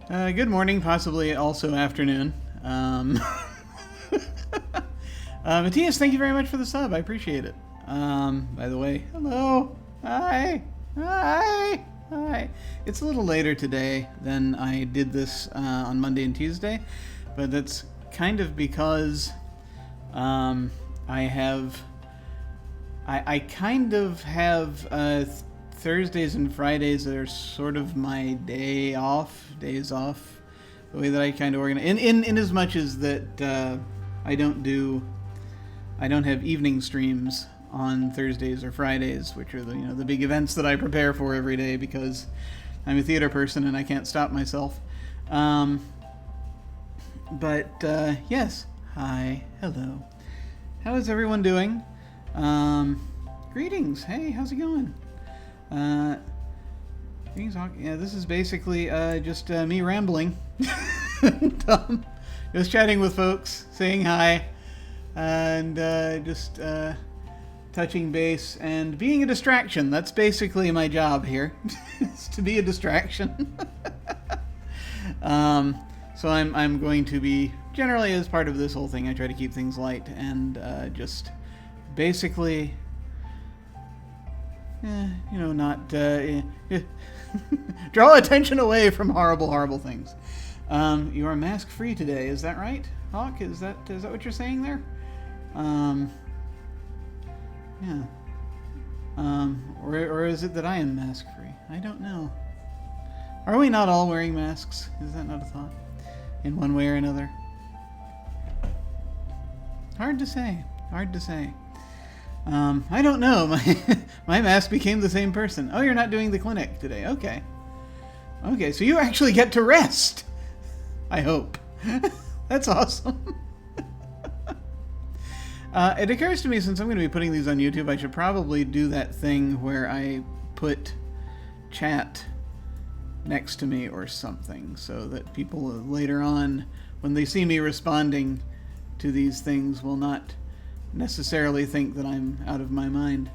Good morning, possibly also afternoon. Matthias, thank you very much for the sub. I appreciate it. By the way, hello. Hi. Hi. Hi. It's a little later today than I did this on Monday and Tuesday, but that's kind of because I kind of have Thursdays and Fridays that are sort of my days off. The way that I kind of organize, in as much as that I don't have evening streams on Thursdays or Fridays, which are the big events that I prepare for every day because I'm a theater person and I can't stop myself. Yes, hi, hello. How is everyone doing? Greetings. Hey, how's it going? Yeah, this is basically just me rambling. Just chatting with folks, saying hi, and just touching base and being a distraction. That's basically my job here, is to be a distraction. So I'm going to be, generally as part of this whole thing, I try to keep things light and just basically, not draw attention away from horrible things. You are mask free today, is that right, Hawk? Is that what you're saying there? Yeah. Or is it that I am mask free? I don't know. Are we not all wearing masks? Is that not a thought? In one way or another? Hard to say. I don't know. My mask became the same person. Oh, you're not doing the clinic today. Okay, so you actually get to rest. I hope. That's awesome. It occurs to me, since I'm going to be putting these on YouTube, I should probably do that thing where I put chat next to me or something, so that people later on, when they see me responding to these things, will not necessarily think that I'm out of my mind.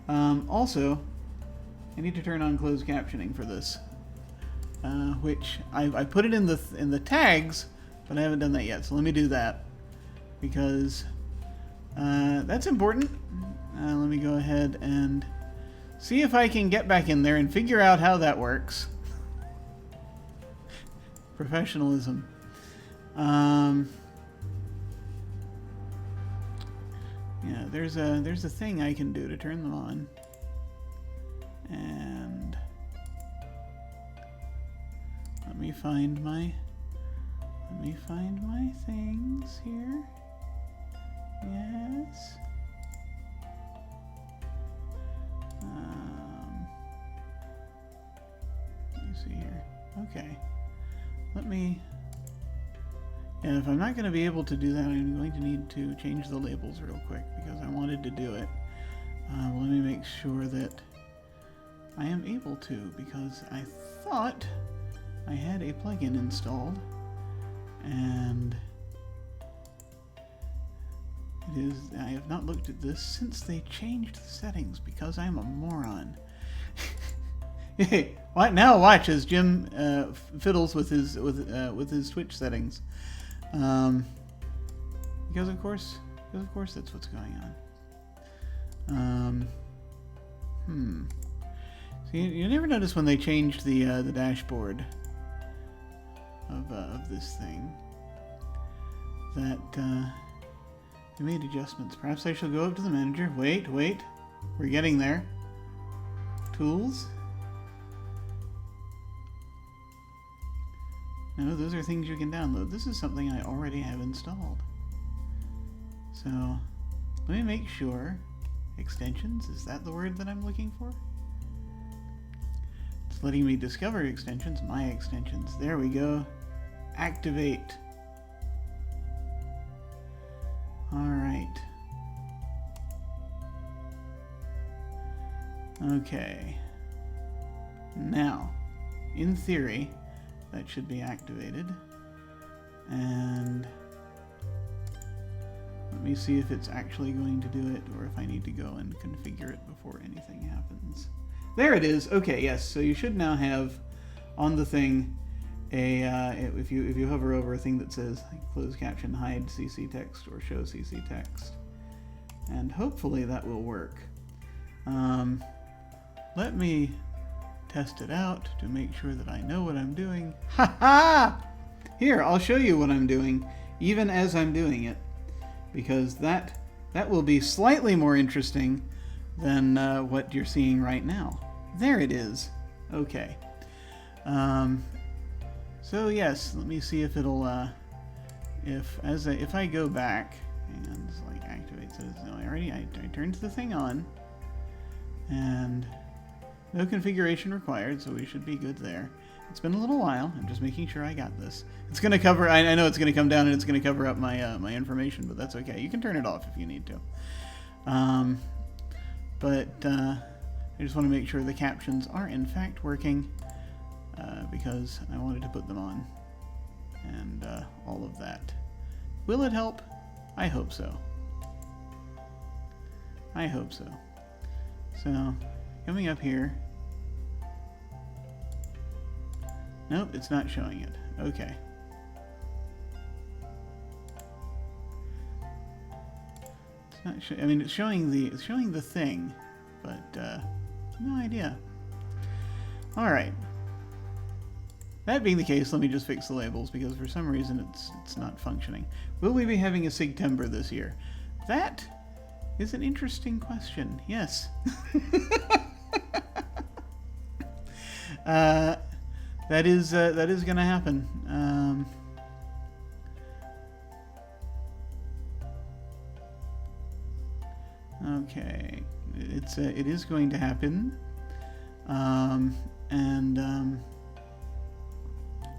Also, I need to turn on closed captioning for this, which I put it in the tags, but I haven't done that yet. So let me do that, because that's important. Let me go ahead and see if I can get back in there and figure out how that works. Professionalism. Yeah, there's a thing I can do to turn them on. And let me find my things here. Yes. Let me see here. Okay. And if I'm not going to be able to do that, I'm going to need to change the labels real quick because I wanted to do it. Let me make sure that I am able to, because I thought I had a plugin installed, and I have not looked at this since they changed the settings because I'm a moron. Hey, now watch as Jim fiddles with his Twitch settings. Because of course that's what's going on. So you never notice when they changed the dashboard of this thing that they made adjustments. Perhaps I shall go up to the manager. Wait, we're getting there. Tools. No, those are things you can download. This is something I already have installed. So, let me make sure. Extensions, is that the word that I'm looking for? It's letting me discover extensions. My extensions. There we go. Activate. Alright. Okay. Now, in theory, that should be activated. And let me see if it's actually going to do it, or if I need to go and configure it before anything happens. There it is. Okay, yes. So you should now have on the thing if you hover over a thing that says like, close caption, hide CC text, or show CC text, and hopefully that will work. Let me test it out to make sure that I know what I'm doing. Ha ha! Here, I'll show you what I'm doing, even as I'm doing it, because that will be slightly more interesting than what you're seeing right now. There it is. Okay. So yes, let me see if it'll if I go back and like activate says no, I turned the thing on, and no configuration required, so we should be good there. It's been a little while. I'm just making sure I got this. It's going to cover. I know it's going to come down and it's going to cover up my my information, but that's okay. You can turn it off if you need to. But I just want to make sure the captions are in fact working because I wanted to put them on and all of that. Will it help? I hope so. I hope so. So coming up here. Nope, it's not showing it. Okay. It's not. I mean, it's showing the thing, but no idea. All right. That being the case, let me just fix the labels because for some reason it's not functioning. Will we be having a Sigtember this year? That is an interesting question. Yes. That is going to happen. Okay, it is going to happen, and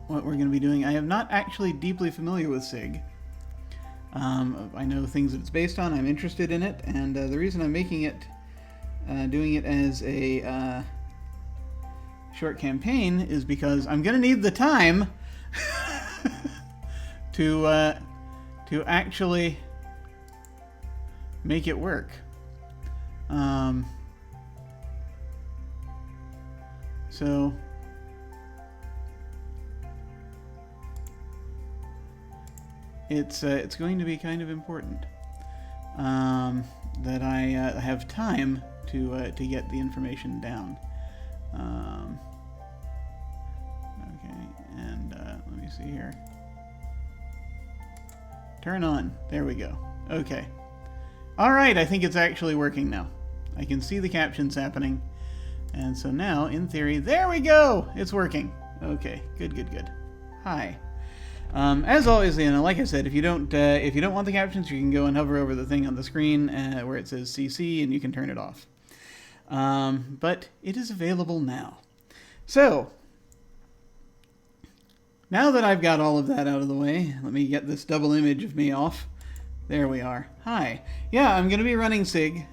what we're going to be doing. I am not actually deeply familiar with Sig. I know things that it's based on. I'm interested in it, and the reason I'm making it, doing it as a short campaign is because I'm going to need the time to actually make it work. So it's going to be kind of important that I have time to get the information down. Okay, and let me see here. Turn on. There we go. Okay. All right, I think it's actually working now. I can see the captions happening. And so now, in theory, there we go! It's working. Okay, good. Hi. As always, like I said, if you don't want the captions, you can go and hover over the thing on the screen where it says CC, and you can turn it off. But it is available now. So, now that I've got all of that out of the way, let me get this double image of me off. There we are. Hi. Yeah, I'm going to be running Sig.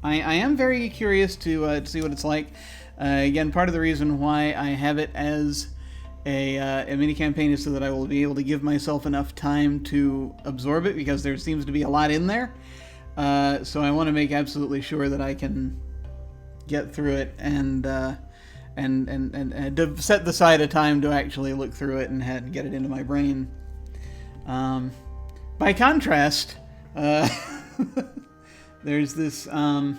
I am very curious to see what it's like. Again, part of the reason why I have it as a mini campaign is so that I will be able to give myself enough time to absorb it, because there seems to be a lot in there. So I want to make absolutely sure that I can get through it and to set aside a time to actually look through it and get it into my brain. By contrast, there's this thing.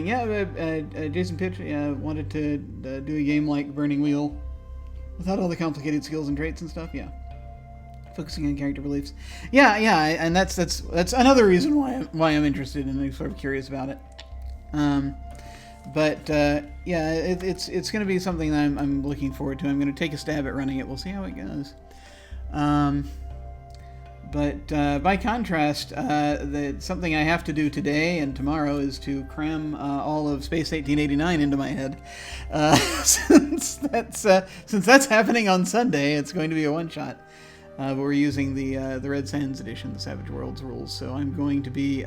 Yeah, Jason Pitch wanted to do a game like Burning Wheel without all the complicated skills and traits and stuff. Yeah, focusing on character beliefs. Yeah, and that's another reason why I'm interested and sort of curious about it. But yeah, it's going to be something that I'm looking forward to. I'm going to take a stab at running it. We'll see how it goes. But by contrast, something I have to do today and tomorrow is to cram all of Space 1889 into my head. Since that's happening on Sunday, it's going to be a one-shot. But we're using the Red Sands edition, the Savage Worlds rules. So I'm going to be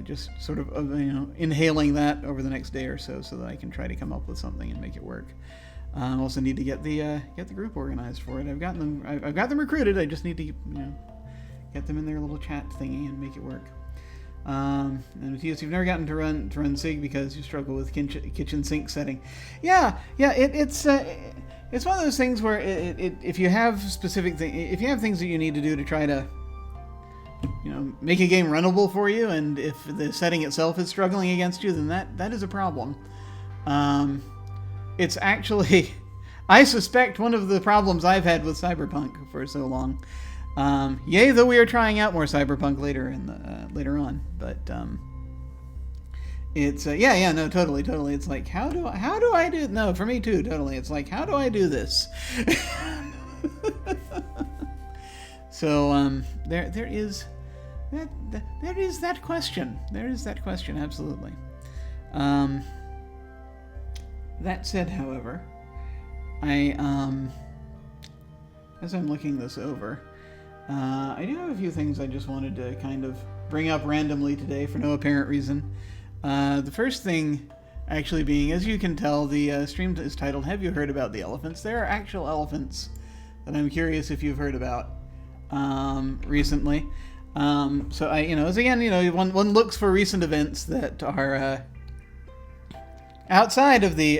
just sort of inhaling that over the next day or so that I can try to come up with something and make it work. I also need to get the group organized for it. I've got them recruited. I just need to get them in their little chat thingy and make it work. And Matthias, you've never gotten to run SIG because you struggle with kitchen sink setting. Yeah. It's one of those things where if you have if you have things that you need to do to try to, make a game runnable for you, and if the setting itself is struggling against you, then that is a problem. It's actually, I suspect, one of the problems I've had with Cyberpunk for so long. Yay, though we are trying out more Cyberpunk later on, but it's no, totally. It's like, how do I do? No, for me too, totally. It's like, how do I do this? So there is that question. There is that question, absolutely. That said, however, as I'm looking this over, I do have a few things I just wanted to kind of bring up randomly today for no apparent reason. The first thing actually being, as you can tell, the stream is titled, Have You Heard About the Elephants? There are actual elephants that I'm curious if you've heard about recently. So I, as again, one looks for recent events that are outside of the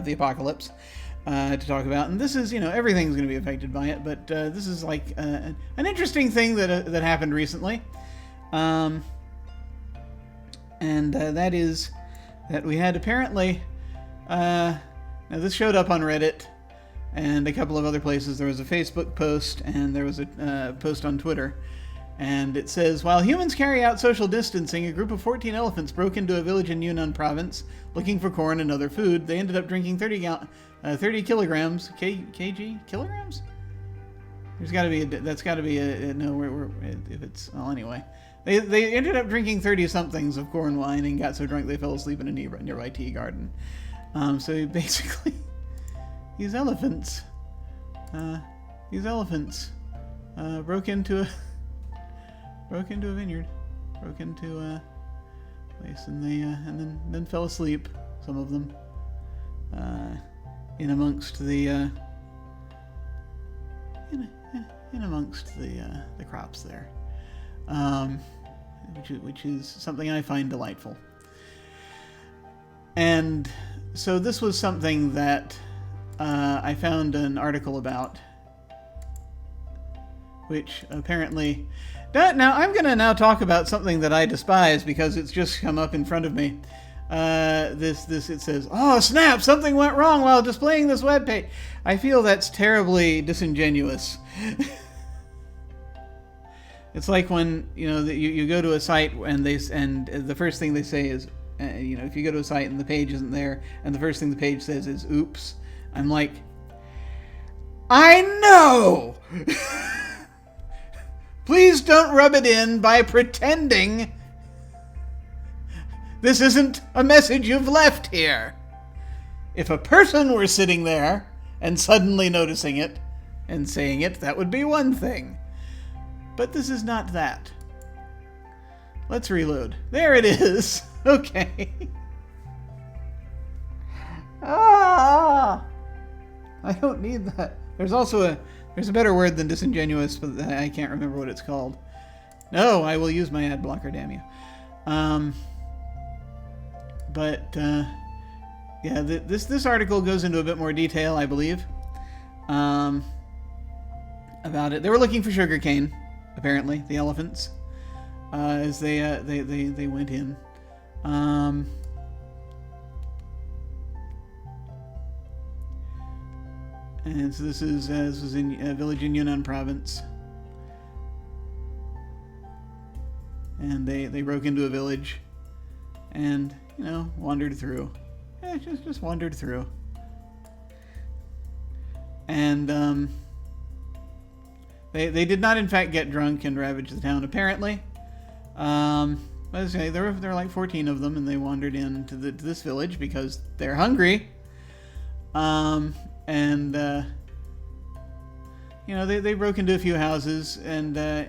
apocalypse. To talk about, and this is, everything's going to be affected by it, but this is like an interesting thing that happened recently, and that is that we had apparently, now this showed up on Reddit and a couple of other places. There was a Facebook post and there was a post on Twitter, and it says, while humans carry out social distancing, a group of 14 elephants broke into a village in Yunnan province looking for corn and other food. They ended up drinking 30 kilograms, kilograms? There's got to be that's got to be if it's, well, anyway. They ended up drinking 30-somethings of corn wine and got so drunk they fell asleep in a nearby tea garden. So basically, these elephants broke into a vineyard, broke into a place, and they and then fell asleep. Some of them in amongst the crops there, which is something I find delightful. And so this was something that I found an article about, which apparently. Now I'm going to now talk about something that I despise because it's just come up in front of me. It says, oh snap, something went wrong while displaying this webpage. I feel that's terribly disingenuous. It's like when, you go to a site and the first thing they say is, if you go to a site and the page isn't there and the first thing the page says is, oops. I'm like, I know! Please don't rub it in by pretending this isn't a message you've left here. If a person were sitting there and suddenly noticing it and saying it, that would be one thing. But this is not that. Let's reload. There it is. Okay. I don't need that. There's a better word than disingenuous, but I can't remember what it's called. No, I will use my ad blocker, damn you. This article goes into a bit more detail, I believe, about it. They were looking for sugarcane, apparently, the elephants, as they went in. And so this was in a village in Yunnan province, and they broke into a village, and wandered through, just wandered through, and they did not in fact get drunk and ravage the town apparently. But as I say, there were like 14 of them, and they wandered into this village because they're hungry. And they broke into a few houses, and they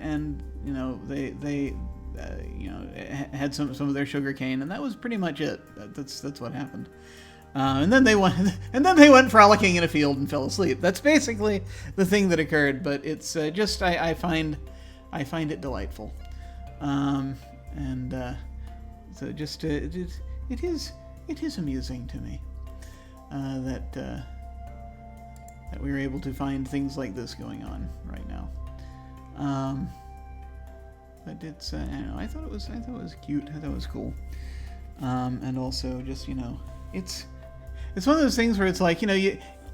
had some of their sugar cane, and that was pretty much it. That's what happened. And then they went frolicking in a field and fell asleep. That's basically the thing that occurred. But it's just I find it delightful. And so just it is amusing to me that we were able to find things like this going on right now. But it's I don't know, I thought it was cute. I thought it was cool. And also just, it's one of those things where it's like,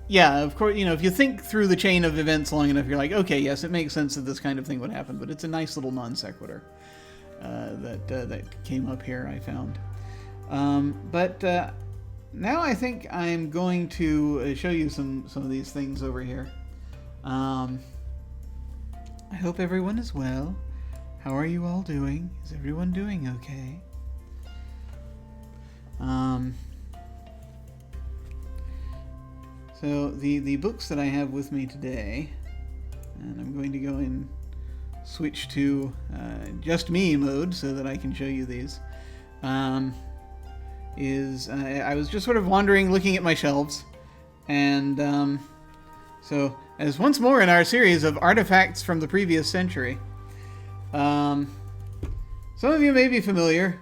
yeah, of course, if you think through the chain of events long enough, you're like, okay, yes, it makes sense that this kind of thing would happen, but it's a nice little non sequitur that came up here, I found. But now I think I'm going to show you some of these things over here. I hope everyone is well. How are you all doing? Is everyone doing okay? So the books that I have with me today, and I'm going to go and switch to just me mode so that I can show you these, I was just sort of wandering, looking at my shelves, and so as once more in our series of artifacts from the previous century, some of you may be familiar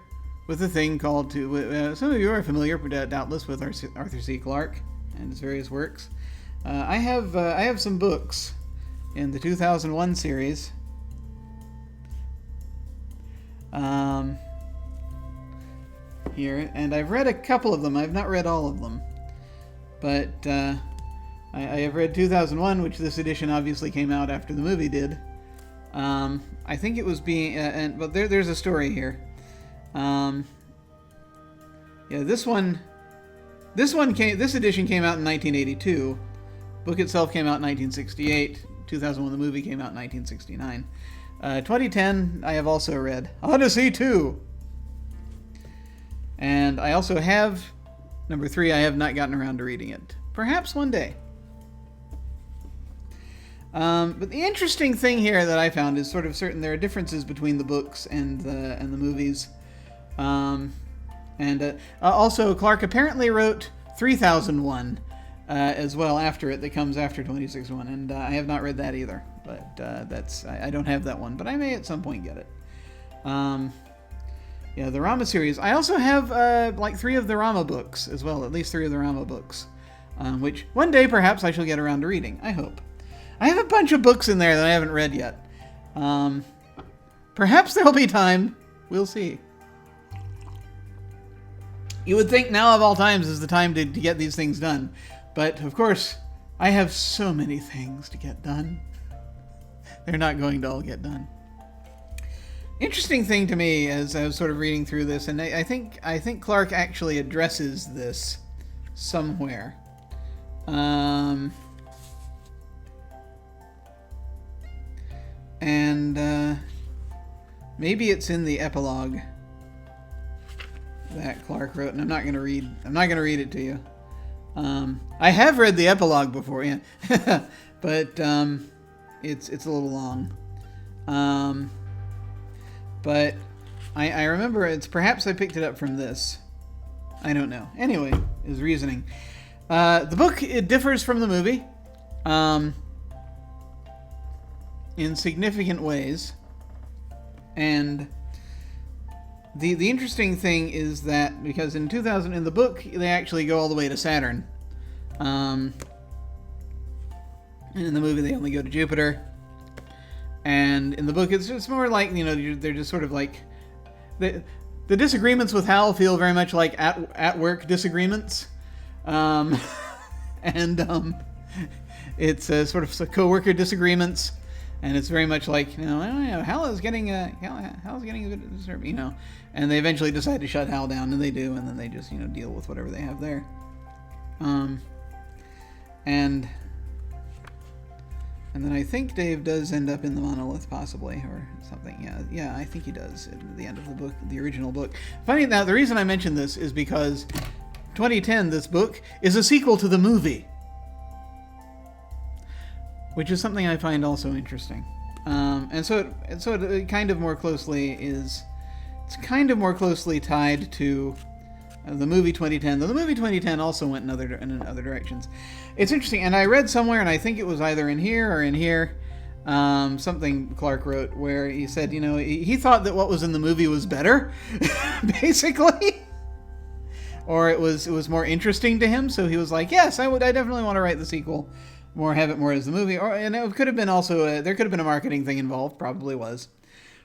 with a thing called some of you are familiar, doubtless, with Arthur C. Clarke and his various works. I have some books in the 2001 series. Here, and I've read a couple of them. I've not read all of them, but I have read 2001, which this edition obviously came out after the movie did. I think it was but there's a story here. Yeah, this edition came out in 1982. Book itself came out in 1968. 2001, the movie came out in 1969. 2010, I have also read Odyssey 2. And I also have, number 3, I have not gotten around to reading it. Perhaps one day. But the interesting thing here that I found is sort of there are differences between the books and the movies. Also, Clarke apparently wrote 3001 as well after it, that comes after 2601, and I have not read that either. But I don't have that one, but I may at some point get it. Yeah, the Rama series. I also have like 3 of the Rama books as well, at least 3 of the Rama books, which one day perhaps I shall get around to reading, I hope. I have a bunch of books in there that I haven't read yet. Perhaps there'll be time. We'll see. You would think now of all times is the time to get these things done. But, of course, I have so many things to get done. They're not going to all get done. Interesting thing to me as I was sort of reading through this, and I think Clarke actually addresses this somewhere. Maybe it's in the epilogue that Clarke wrote, and I'm not going to read it to you. I have read the epilogue before, yeah. But it's a little long. But I remember perhaps I picked it up from this. I don't know. Anyway, his reasoning. The book, it differs from the movie in significant ways. And the interesting thing is that, because in 2000, in the book, they actually go all the way to Saturn. And in the movie, they only go to Jupiter. And in the book, it's just more like, they're just sort of like... The disagreements with Hal feel very much like at-work disagreements. It's sort of co-worker disagreements. And it's very much like, Hal is getting a bit disturbing, and they eventually decide to shut Hal down, and they do, and then they just, deal with whatever they have there. And then I think Dave does end up in the monolith, possibly, or something. Yeah, I think he does at the end of the book, the original book. Funny, now, the reason I mention this is because 2010, this book, is a sequel to the movie, which is something I find also interesting. And so it kind of more closely tied to the movie 2010. Though the movie 2010 also went in other directions. It's interesting, and I read somewhere, and I think it was either in here or in here, Something Clark wrote where he said, he thought that what was in the movie was better, basically, or it was more interesting to him. So he was like, yes, I definitely want to write the sequel, have it more as the movie. And it could have been also there could have been a marketing thing involved, probably was,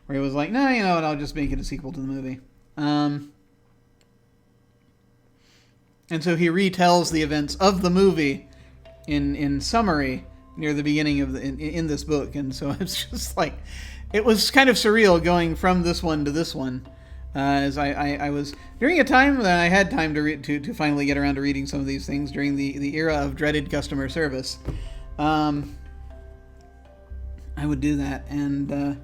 where he was like, no, you know what, I'll just make it a sequel to the movie. And so he retells the events of the movie in summary near the beginning of in this book. And so it's just like, it was kind of surreal going from this one to this one, as I was during a time when I had time to finally get around to reading some of these things during the era of dreaded customer service. I would do that, and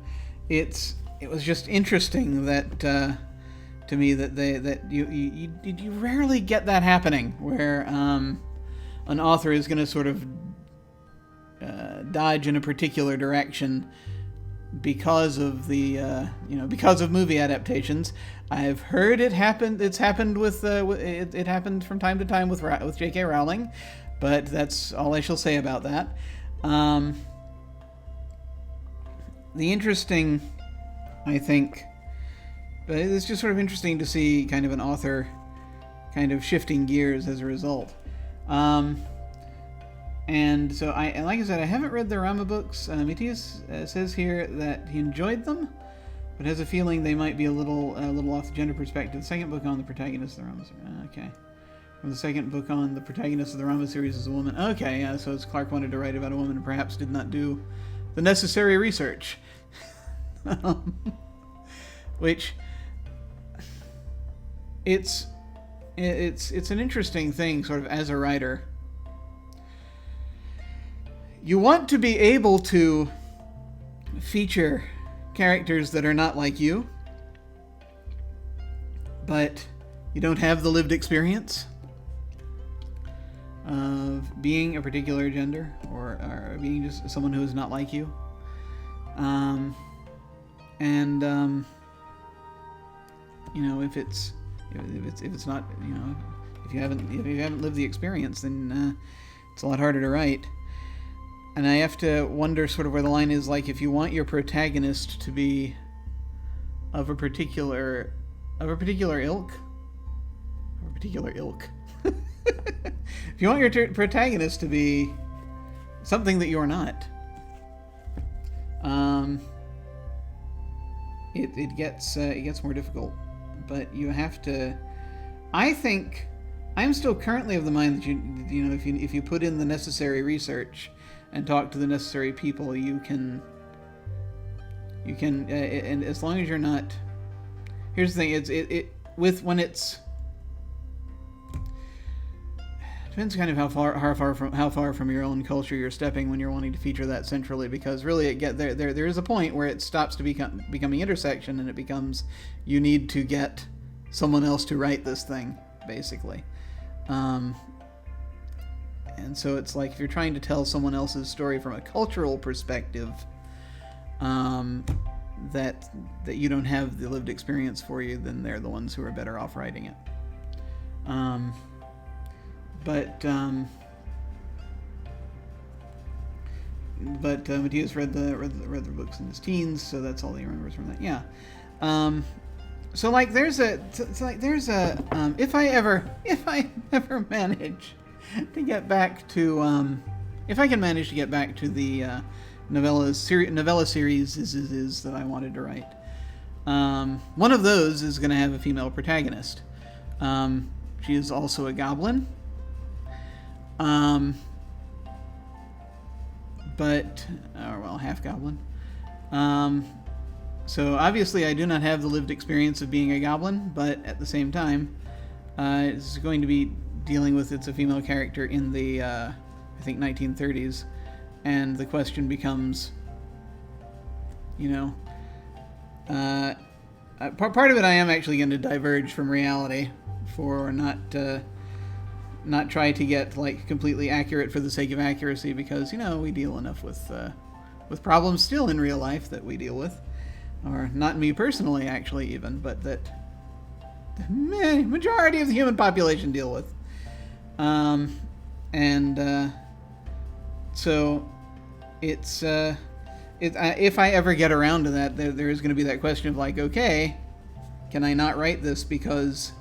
it was just interesting that to me that you rarely get that happening, where an author is going to sort of dodge in a particular direction because of because of movie adaptations. I've heard it happened. It's happened with it happened from time to time with J.K. Rowling, but that's all I shall say about that. The interesting, I think, but it's just sort of interesting to see kind of an author kind of shifting gears as a result. And so like I said, I haven't read the Rama books. Matthias says here that he enjoyed them, but has a feeling they might be a little off the gender perspective. The second book on the protagonist of the Rama series. Okay. From the second book on the protagonist of the Rama series is a woman. Okay, yeah, so Clark wanted to write about a woman and perhaps did not do the necessary research. Which it's an interesting thing, sort of, as a writer. You want to be able to feature characters that are not like you, but you don't have the lived experience of being a particular gender or being just someone who is not like you. If it's not, if you haven't lived the experience, then it's a lot harder to write. And I have to wonder sort of where the line is, like, if you want your protagonist to be of a particular ilk. If you want your protagonist to be something that you're not, it gets more difficult. But you have to. I think I'm still currently of the mind that if you put in the necessary research and talk to the necessary people, you can, and as long as you're not. Here's the thing: when it's depends kind of how far from your own culture you're stepping when you're wanting to feature that centrally, because really there is a point where it stops to becoming intersection, and it becomes you need to get someone else to write this thing, basically. And so it's like, if you're trying to tell someone else's story from a cultural perspective, that you don't have the lived experience for you, then they're the ones who are better off writing it. But Matthias read the books in his teens, so that's all he remembers from that. Yeah. So like there's a if I ever manage to get back to if I can manage to get back to the novella series is that I wanted to write. One of those is going to have a female protagonist. She is also a goblin. Half goblin. So obviously I do not have the lived experience of being a goblin, but at the same time, it's going to be dealing with, it's a female character in the, I think 1930s, and the question becomes, part of it I am actually going to diverge from reality for not try to get like completely accurate for the sake of accuracy, because we deal enough with problems still in real life that we deal with, or not me personally actually even, but that the majority of the human population deal with. So it's if I ever get around to that, there is going to be that question of like, okay, can I not write this because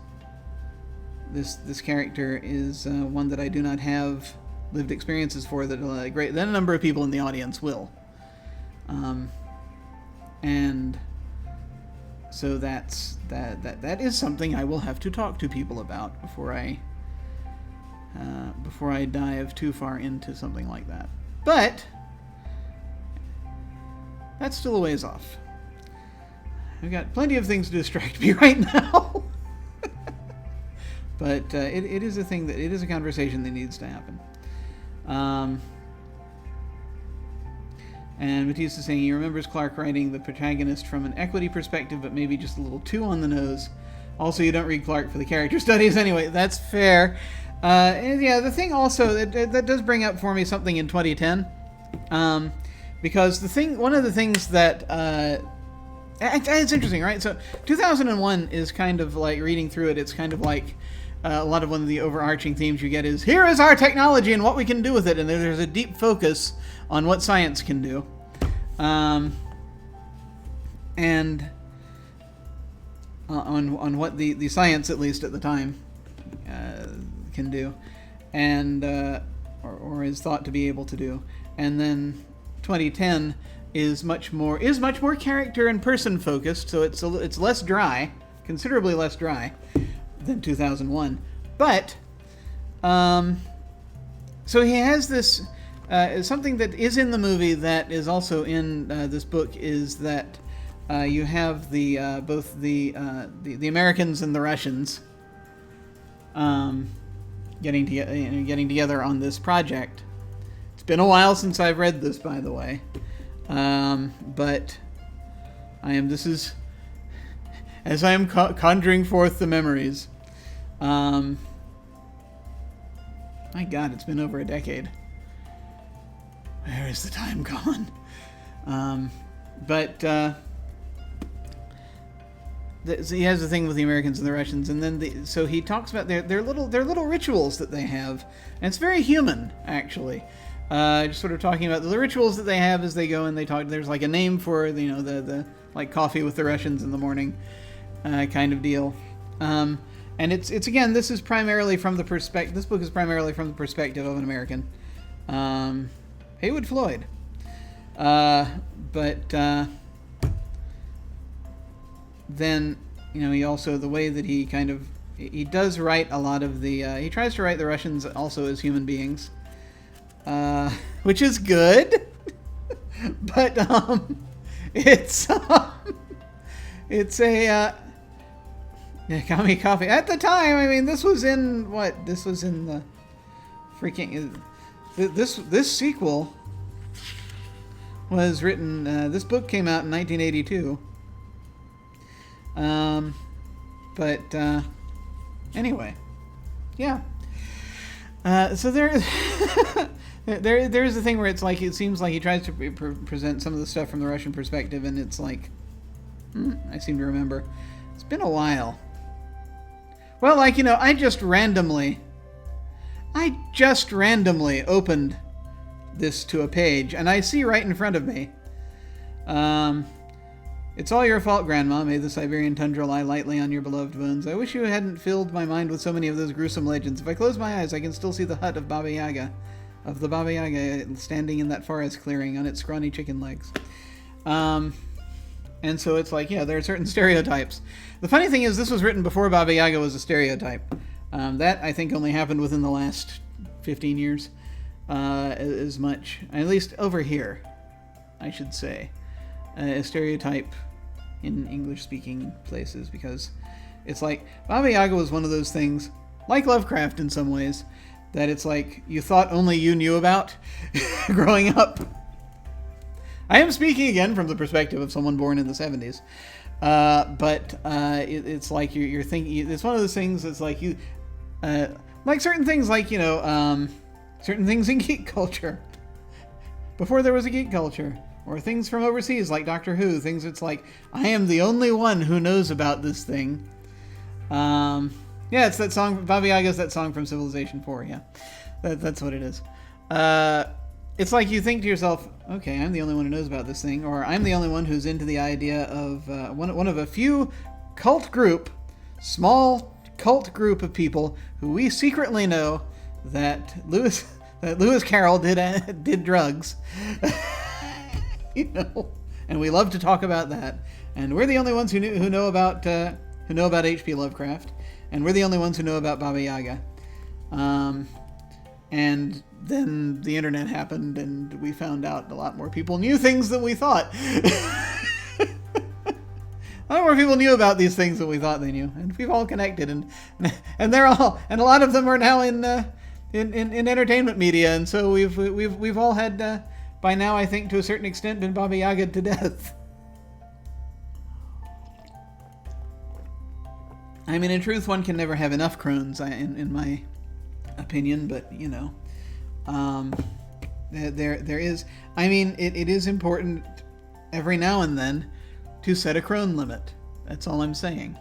this character is one that I do not have lived experiences for that great. Then a number of people in the audience will, and so that is something I will have to talk to people about before I dive too far into something like that. But that's still a ways off. I've got plenty of things to distract me right now. But it is a thing it is a conversation that needs to happen. And Matisse is saying he remembers Clark writing the protagonist from an equity perspective, but maybe just a little too on the nose. Also, you don't read Clark for the character studies anyway. That's fair. And yeah, the thing also that does bring up for me something in 2010, because one of the things that it's interesting, right? So 2001 is kind of like reading through it. It's kind of like a lot of one of the overarching themes you get is here is our technology and what we can do with it, and there's a deep focus on what science can do, and on what the science, at least at the time, can do, and or is thought to be able to do. And then 2010 is much more character and person focused, so it's less dry, considerably less dry than 2001. But so he has this something that is in the movie that is also in this book is that you have both the Americans and the Russians getting together on this project. It's been a while since I've read this, by the way, but this is as I am conjuring forth the memories. My God, it's been over a decade. Where is the time gone? So he has the thing with the Americans and the Russians, and then so he talks about their little rituals that they have, and it's very human, actually. Just sort of talking about the rituals that they have as they go and they talk. There's like a name for the like coffee with the Russians in the morning kind of deal. And it's again, this is primarily from the perspective. This book is primarily from the perspective of an American, Haywood Floyd. Then he also, the way that he does write a lot of he tries to write the Russians also as human beings, which is good. But it's a Kami Coffee. At the time, I mean, this was in the freaking this sequel was written. This book came out in 1982. Anyway, yeah. So there's a thing where it's like it seems like he tries to present some of the stuff from the Russian perspective, and it's like, I seem to remember. It's been a while. Well, I just randomly opened this to a page, and I see right in front of me, it's all your fault, Grandma. May the Siberian tundra lie lightly on your beloved bones. I wish you hadn't filled my mind with so many of those gruesome legends. If I close my eyes, I can still see the hut of Baba Yaga, standing in that forest clearing on its scrawny chicken legs. And so it's like, yeah, there are certain stereotypes. The funny thing is, this was written before Baba Yaga was a stereotype. That, I think, only happened within the last 15 years, as much. At least over here, I should say. A stereotype in English-speaking places, because it's like, Baba Yaga was one of those things, like Lovecraft in some ways, that it's like, you thought only you knew about growing up. I am speaking again from the perspective of someone born in the 70s. It's like you're thinking, it's one of those things that's like like certain things, like, certain things in geek culture. Before there was a geek culture. Or things from overseas, like Doctor Who. Things it's like, I am the only one who knows about this thing. Yeah, it's that song, Baba Yaga's that song from Civilization 4, yeah. That's what it is. it's like you think to yourself, okay, I'm the only one who knows about this thing, or I'm the only one who's into the idea of one of a few small cult group of people who we secretly know that Lewis Carroll did drugs, you know, and we love to talk about that, and we're the only ones who know about H.P. Lovecraft, and we're the only ones who know about Baba Yaga. And then the internet happened, and we found out a lot more people knew things than we thought. A lot more people knew about these things than we thought they knew, and we've all connected, and a lot of them are now in entertainment media, and so we've all had by now, I think, to a certain extent, been Baba Yaga to death. I mean, in truth, one can never have enough crones, in my opinion, but you know, there is. I mean, it is important every now and then to set a crone limit. That's all I'm saying.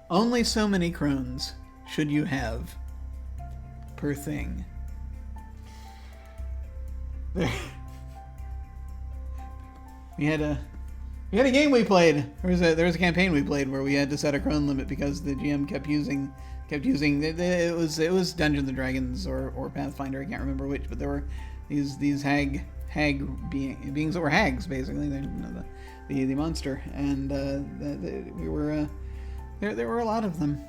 Only so many crones should you have per thing. We had a game we played. There was a campaign we played where we had to set a crone limit because the GM kept using it was Dungeons and Dragons or Pathfinder, I can't remember which, but there were these hag beings that were hags, basically. The monster, and we were there were a lot of them.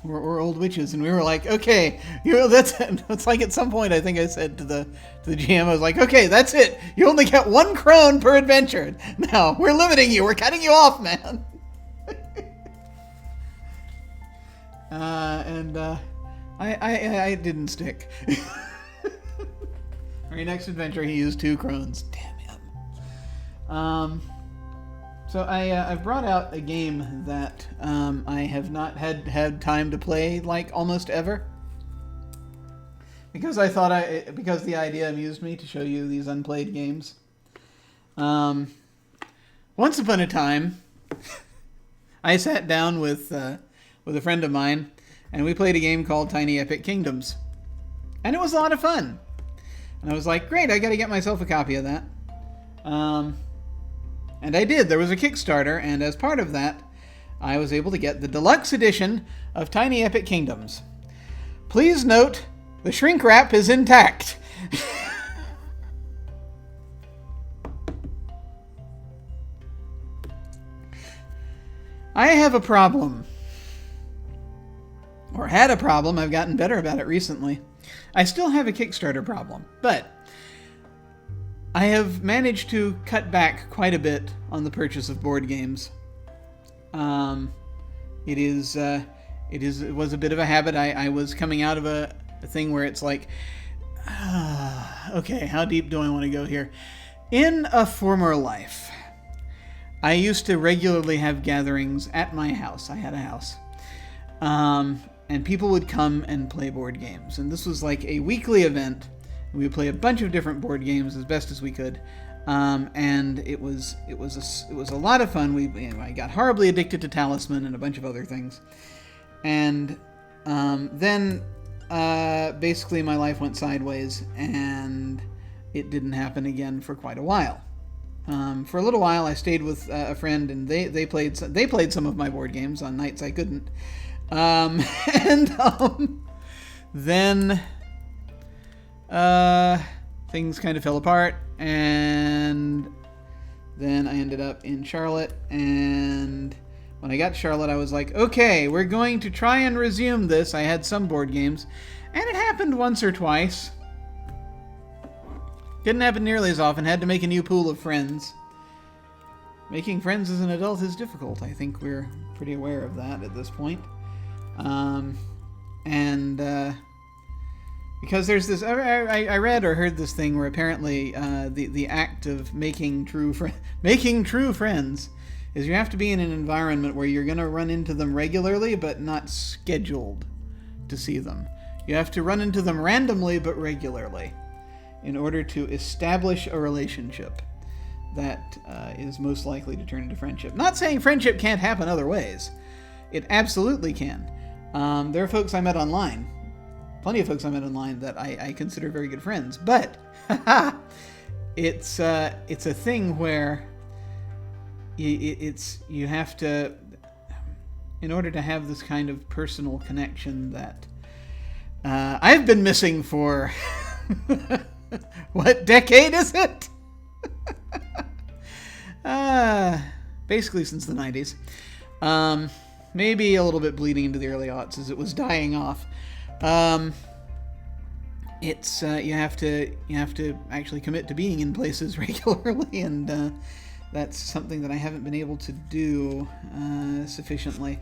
We're old witches, and we were like, okay, that's like at some point I think I said to the GM, I was like, okay, that's it. You only get 1 crone per adventure. Now we're limiting you. We're cutting you off, man. I didn't stick. Our next adventure, he used 2 crones. Damn him. So I've brought out a game that I have not had time to play like almost ever, because I thought because the idea amused me to show you these unplayed games. Once upon a time, I sat down with a friend of mine, and we played a game called Tiny Epic Kingdoms, and it was a lot of fun. And I was like, great, I got to get myself a copy of that. And I did. There was a Kickstarter, and as part of that, I was able to get the deluxe edition of Tiny Epic Kingdoms. Please note, the shrink wrap is intact. I have a problem. Or had a problem. I've gotten better about it recently. I still have a Kickstarter problem, but I have managed to cut back quite a bit on the purchase of board games. It was a bit of a habit. I was coming out of a thing where it's like, okay, how deep do I want to go here? In a former life, I used to regularly have gatherings at my house. I had a house. And people would come and play board games. And this was like a weekly event. We would play a bunch of different board games as best as we could, and it was a lot of fun. I got horribly addicted to Talisman and a bunch of other things, and then basically my life went sideways, and it didn't happen again for quite a while. For a little while, I stayed with a friend, and they played some of my board games on nights I couldn't, then. Things kind of fell apart, and then I ended up in Charlotte, and when I got to Charlotte, I was like, okay, we're going to try and resume this. I had some board games, and it happened once or twice. Didn't happen nearly as often. Had to make a new pool of friends. Making friends as an adult is difficult. I think we're pretty aware of that at this point. Because there's this, I read or heard this thing where apparently the act of making true friends is you have to be in an environment where you're going to run into them regularly, but not scheduled to see them. You have to run into them randomly, but regularly, in order to establish a relationship that is most likely to turn into friendship. Not saying friendship can't happen other ways. It absolutely can. There are folks I met online plenty of folks I met online that I consider very good friends. But it's a thing where you have to, in order to have this kind of personal connection that I've been missing for what decade is it? Basically since the 90s. Maybe a little bit bleeding into the early aughts as it was dying off. It's you have to actually commit to being in places regularly, and that's something that I haven't been able to do sufficiently.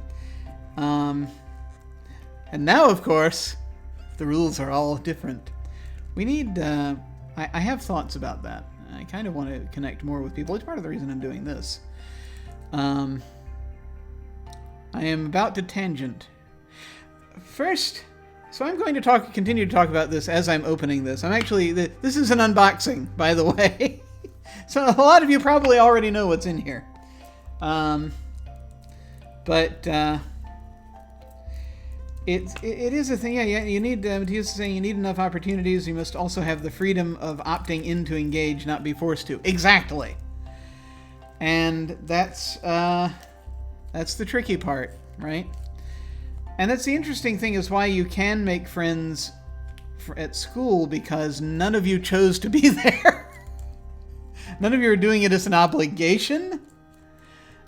And now, of course, the rules are all different. We need. I have thoughts about that. I kind of want to connect more with people. It's part of the reason I'm doing this. I am about to tangent. First, so I'm going to continue to talk about this as I'm opening this. This is an unboxing, by the way. So a lot of you probably already know what's in here. It is a thing. Yeah. You need. He saying you need enough opportunities. You must also have the freedom of opting in to engage, not be forced to. Exactly. And that's the tricky part, right? And that's the interesting thing, is why you can make friends at school, because none of you chose to be there. None of you are doing it as an obligation.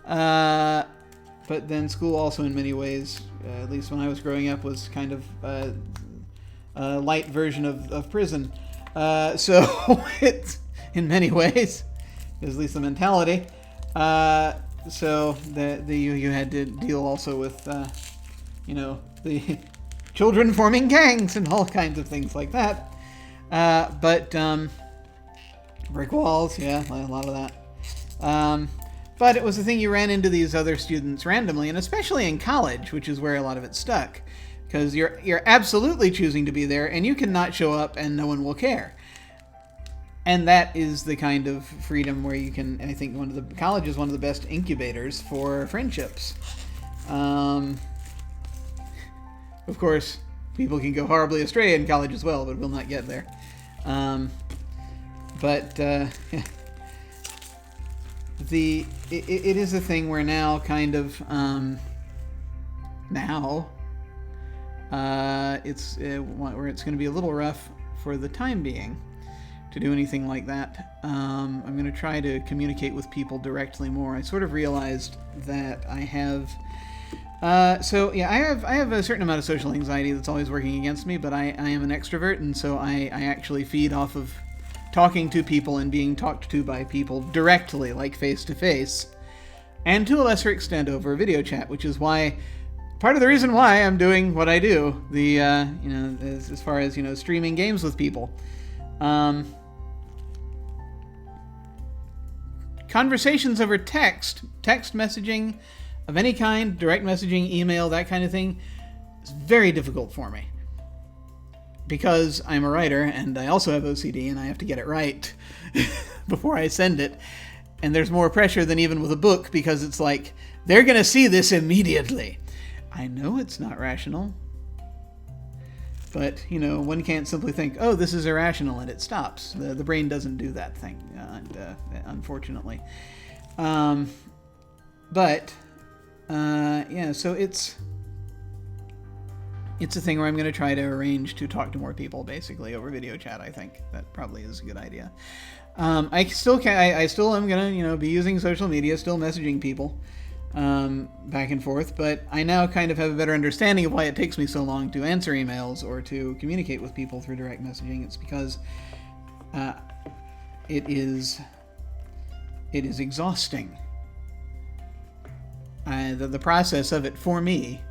But then school also, in many ways, at least when I was growing up, was kind of a light version of prison. So it's, in many ways, at least the mentality. So you had to deal also with, the children forming gangs and all kinds of things like that. Brick walls, yeah, a lot of that. But it was the thing, you ran into these other students randomly, and especially in college, which is where a lot of it stuck, because you're absolutely choosing to be there, and you cannot show up and no one will care. And that is the kind of freedom where you can, and I think college is one of the best incubators for friendships. Of course, people can go horribly astray in college as well, but we'll not get there. It is a thing where now kind of it's where it's going to be a little rough for the time being to do anything like that. I'm going to try to communicate with people directly more. I sort of realized that I have I have a certain amount of social anxiety that's always working against me, but I am an extrovert, and so I actually feed off of talking to people and being talked to by people directly, like face to face, and to a lesser extent over video chat, which is why part of the reason why I'm doing what I do, as far as streaming games with people. Conversations over text messaging of any kind, direct messaging, email, that kind of thing, is very difficult for me. Because I'm a writer, and I also have OCD, and I have to get it right before I send it. And there's more pressure than even with a book, because it's like, they're going to see this immediately. I know it's not rational. But, one can't simply think, oh, this is irrational, and it stops. The brain doesn't do that thing, unfortunately. So it's a thing where I'm going to try to arrange to talk to more people, basically, over video chat. I think that probably is a good idea. I still am going to, be using social media, still messaging people back and forth, but I now kind of have a better understanding of why it takes me so long to answer emails or to communicate with people through direct messaging. It's because it is exhausting. The process of it for me,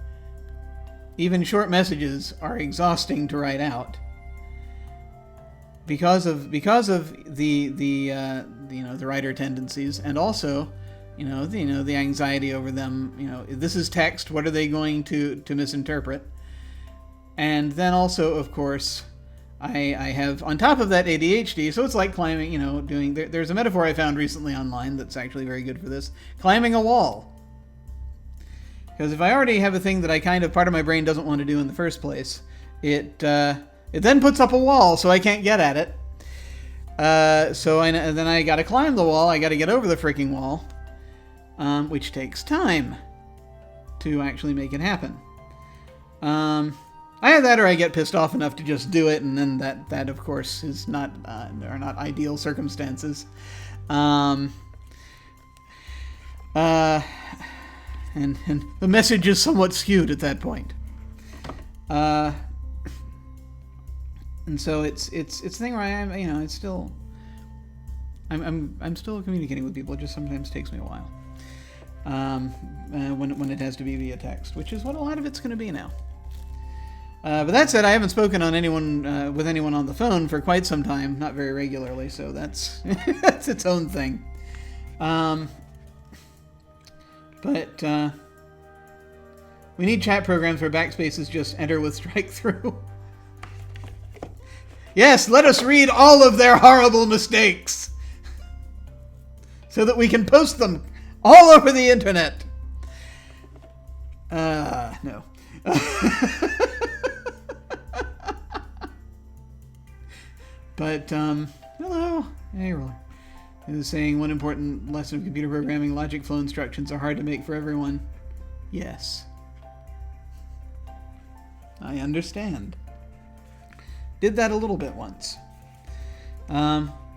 even short messages, are exhausting to write out because of the writer tendencies, and also the anxiety over them. This is text. What are they going to misinterpret? And then also, of course, I have on top of that ADHD, so it's like climbing. There's a metaphor I found recently online that's actually very good for this: climbing a wall. Because if I already have a thing that part of my brain doesn't want to do in the first place, it then puts up a wall, so I can't get at it. Then I got to climb the wall. I got to get over the freaking wall, which takes time to actually make it happen. Either that or I get pissed off enough to just do it, and then that of course is not are not ideal circumstances. And the message is somewhat skewed at that point. And so it's a thing where I'm still communicating with people. It just sometimes takes me a while. When it has to be via text, which is what a lot of it's going to be now. But that said, I haven't spoken with anyone on the phone for quite some time, not very regularly, so that's that's its own thing. But we need chat programs where backspace is just enter with strike through. Yes, let us read all of their horrible mistakes so that we can post them all over the internet. No. But, hello. Hey, Roller. It is saying one important lesson of computer programming, logic flow instructions are hard to make for everyone. Yes. I understand. Did that a little bit once.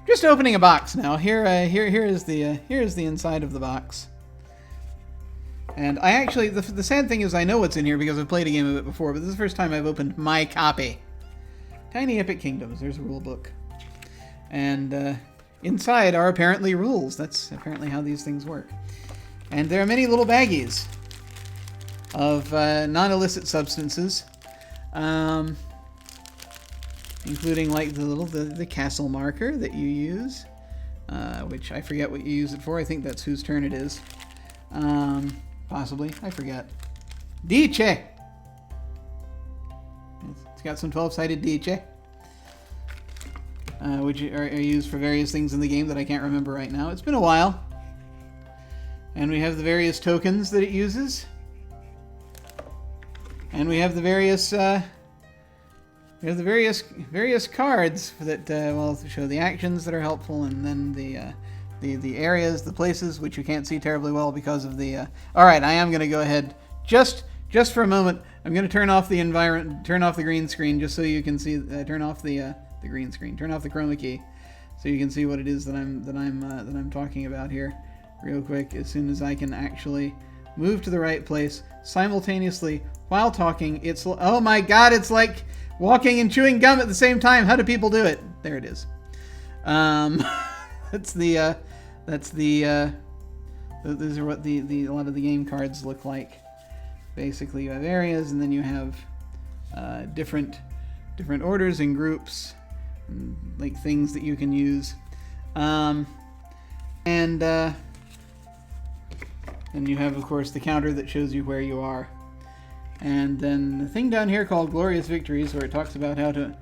Just opening a box now. Here is the inside of the box. And I actually, the sad thing is I know what's in here because I've played a game of it before, but this is the first time I've opened my copy. Tiny Epic Kingdoms. There's a rule book. And inside are apparently rules. That's apparently how these things work. And there are many little baggies of non-illicit substances, including like the castle marker that you use, which I forget what you use it for. I think that's whose turn it is. Possibly. I forget. DJ! It's got some 12-sided DJ. Which are used for various things in the game that I can't remember right now. It's been a while. And we have the various tokens that it uses. And we have the various various cards that show the actions that are helpful, and then the areas, the places which you can't see terribly well because of the. All right, I am going to go ahead just for a moment. I'm going to turn off the green screen just so you can see. Turn off the green screen. Turn off the chroma key, so you can see what it is that I'm talking about here, real quick. As soon as I can actually move to the right place simultaneously while talking, oh my God! It's like walking and chewing gum at the same time. How do people do it? There it is. These are what a lot of the game cards look like. Basically, you have areas, and then you have different orders and groups, and, like things that you can use, and then you have, of course, the counter that shows you where you are, and then the thing down here called Glorious Victories, where it talks about how to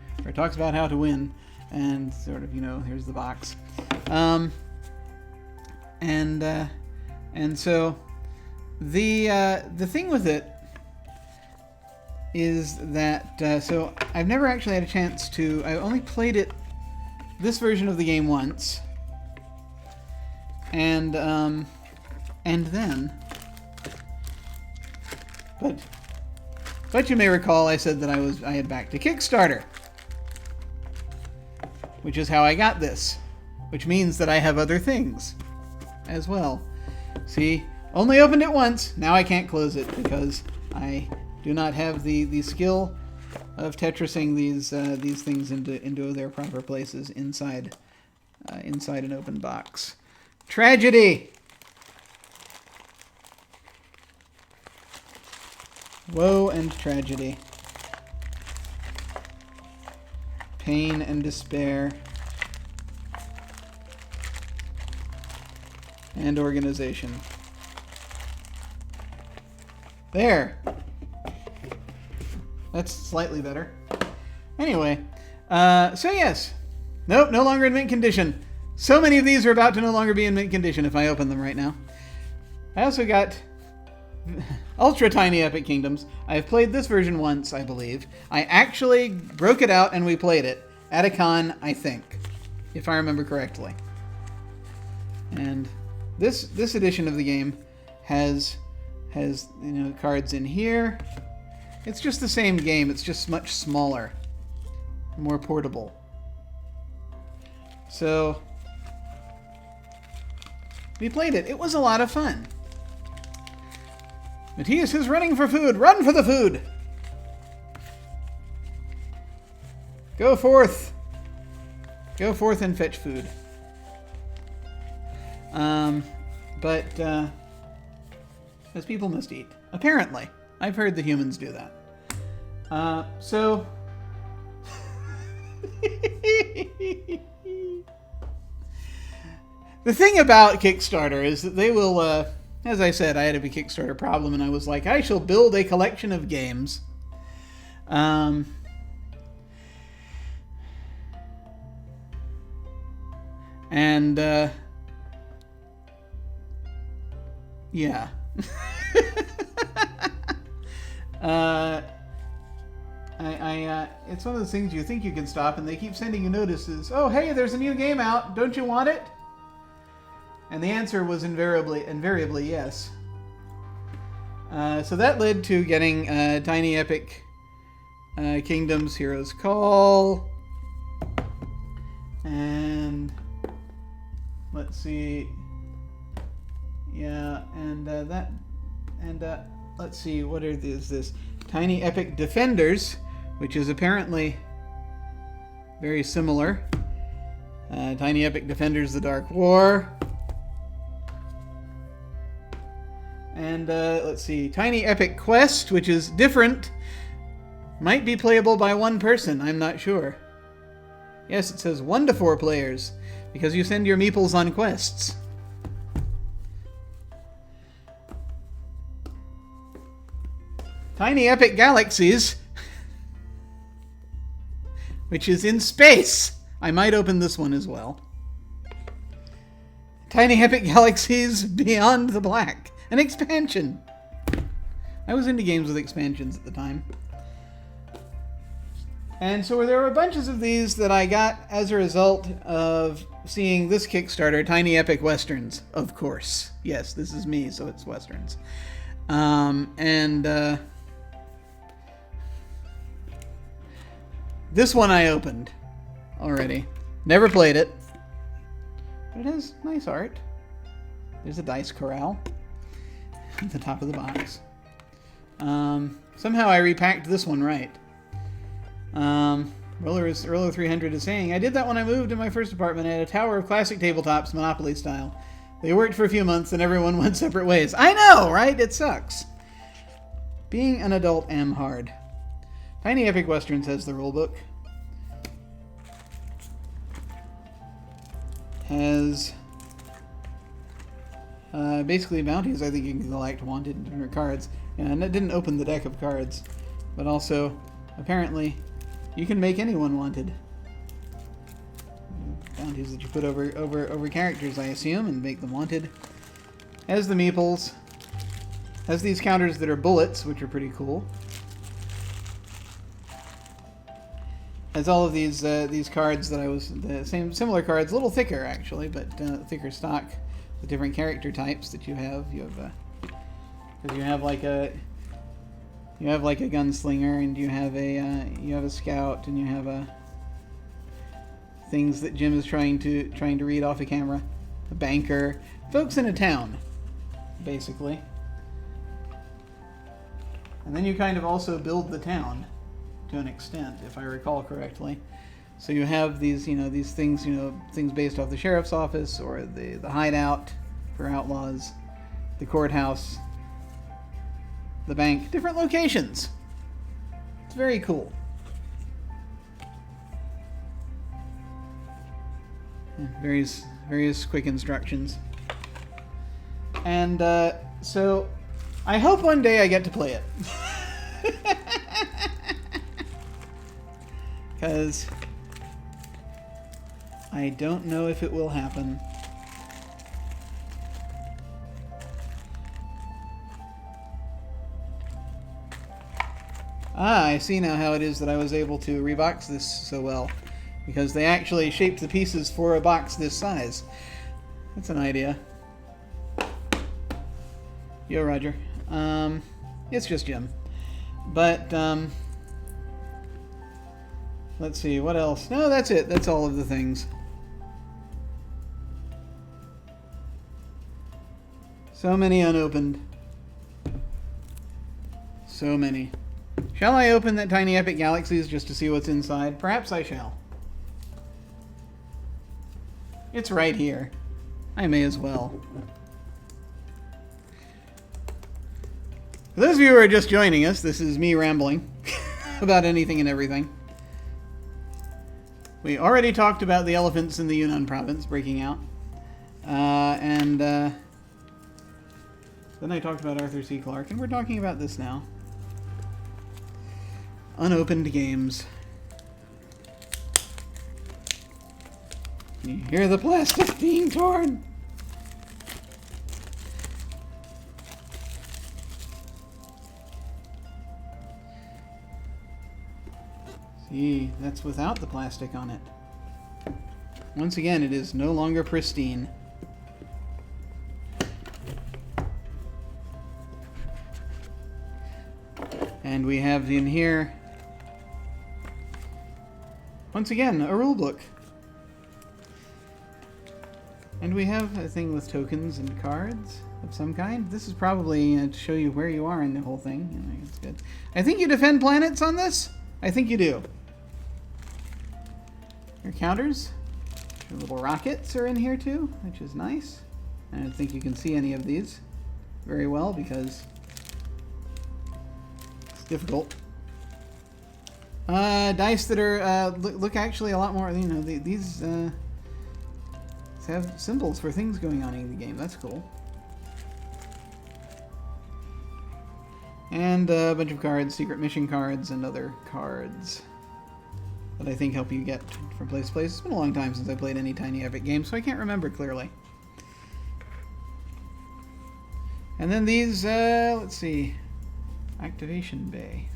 win, and sort of, here's the box, and so the thing with it is that so I've never actually had a chance to. I only played this version of the game once, and then, but you may recall I said that I had backed a Kickstarter, which is how I got this, which means that I have other things as well. See, only opened it once. Now I can't close it because I do not have the skill of Tetrising these things into their proper places inside an open box. Tragedy. Woe and tragedy. Pain and despair. And organization. There. That's slightly better. Anyway, so yes. Nope, no longer in mint condition. So many of these are about to no longer be in mint condition if I open them right now. I also got Ultra Tiny Epic Kingdoms. I've played this version once, I believe. I actually broke it out and we played it at a con, I think, if I remember correctly. And this edition of the game has cards in here. It's just the same game. It's just much smaller, more portable. So we played it. It was a lot of fun. Matthias is running for food. Run for the food! Go forth. Go forth and fetch food. Because people must eat. Apparently. I've heard the humans do that. So... The thing about Kickstarter is that they will... as I said, I had a Kickstarter problem, and I was like, I shall build a collection of games. Yeah. It's one of those things you think you can stop, and they keep sending you notices. Oh, hey, there's a new game out. Don't you want it? And the answer was invariably yes. So that led to getting Tiny Epic Kingdoms Heroes Call. And let's see. Yeah, and let's see, what is this? Tiny Epic Defenders, which is apparently very similar. Tiny Epic Defenders: The Dark War. And let's see, Tiny Epic Quest, which is different. Might be playable by one person, I'm not sure. Yes, it says 1 to 4 players, because you send your meeples on quests. Tiny Epic Galaxies, which is in space. I might open this one as well. Tiny Epic Galaxies Beyond the Black. An expansion. I was into games with expansions at the time. And so there were bunches of these that I got as a result of seeing this Kickstarter, Tiny Epic Westerns, of course. Yes, this is me, so it's Westerns. This one I opened already. Never played it. But it has nice art. There's a dice corral at the top of the box. Somehow I repacked this one right. Roller 300 is saying, I did that when I moved in my first apartment. I had a tower of classic tabletops, Monopoly style. They worked for a few months and everyone went separate ways. I know, right? It sucks. Being an adult am hard. Tiny Epic Westerns has the rulebook. Has basically bounties I think you can collect, wanted, and different cards. And it didn't open the deck of cards. But also, apparently, you can make anyone wanted. Bounties that you put over characters, I assume, and make them wanted. Has the meeples. Has these counters that are bullets, which are pretty cool. Has all of these cards that I was similar cards, a little thicker actually, but thicker stock with different character types that you have. Because you have like a gunslinger, and you have a scout, and you have things that Jim is trying to read off a camera. A banker, folks in a town, basically. And then you kind of also build the town to an extent, if I recall correctly. So you have these things, things based off the sheriff's office or the hideout for outlaws, the courthouse, the bank, different locations. It's very cool. Various quick instructions. And so I hope one day I get to play it. Because I don't know if it will happen. Ah, I see now how it is that I was able to rebox this so well. Because they actually shaped the pieces for a box this size. That's an idea. Yo, Roger. It's just Jim. But, let's see, what else? No, that's it. That's all of the things. So many unopened. So many. Shall I open that Tiny Epic Galaxies just to see what's inside? Perhaps I shall. It's right here. I may as well. For those of you who are just joining us, this is me rambling about anything and everything. We already talked about the elephants in the Yunnan province breaking out. Then I talked about Arthur C. Clarke, and we're talking about this now. Unopened games. You hear the plastic being torn? See, that's without the plastic on it. Once again, it is no longer pristine. And we have in here, once again, a rule book. And we have a thing with tokens and cards of some kind. This is probably to show you where you are in the whole thing. It's good. I think you defend planets on this? I think you do. Your counters. Your little rockets are in here too, which is nice. I don't think you can see any of these very well because it's difficult. Dice that are look actually a lot more. You know, these have symbols for things going on in the game. That's cool. And a bunch of cards, secret mission cards, and other cards that I think help you get from place to place. It's been a long time since I played any Tiny Epic game, so I can't remember clearly. And then these, let's see, activation bay.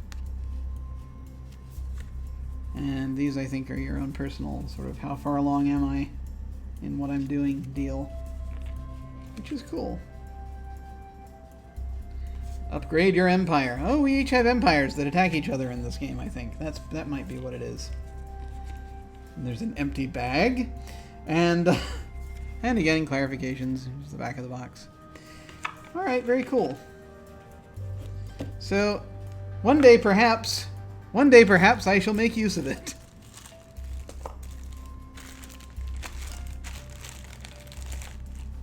And these, I think, are your own personal sort of how far along am I in what I'm doing deal, which is cool. Upgrade your empire. Oh, we each have empires that attack each other in this game, I think. That might be what it is. And there's an empty bag. And again, clarifications. Here's the back of the box. Alright, very cool. So, one day perhaps I shall make use of it.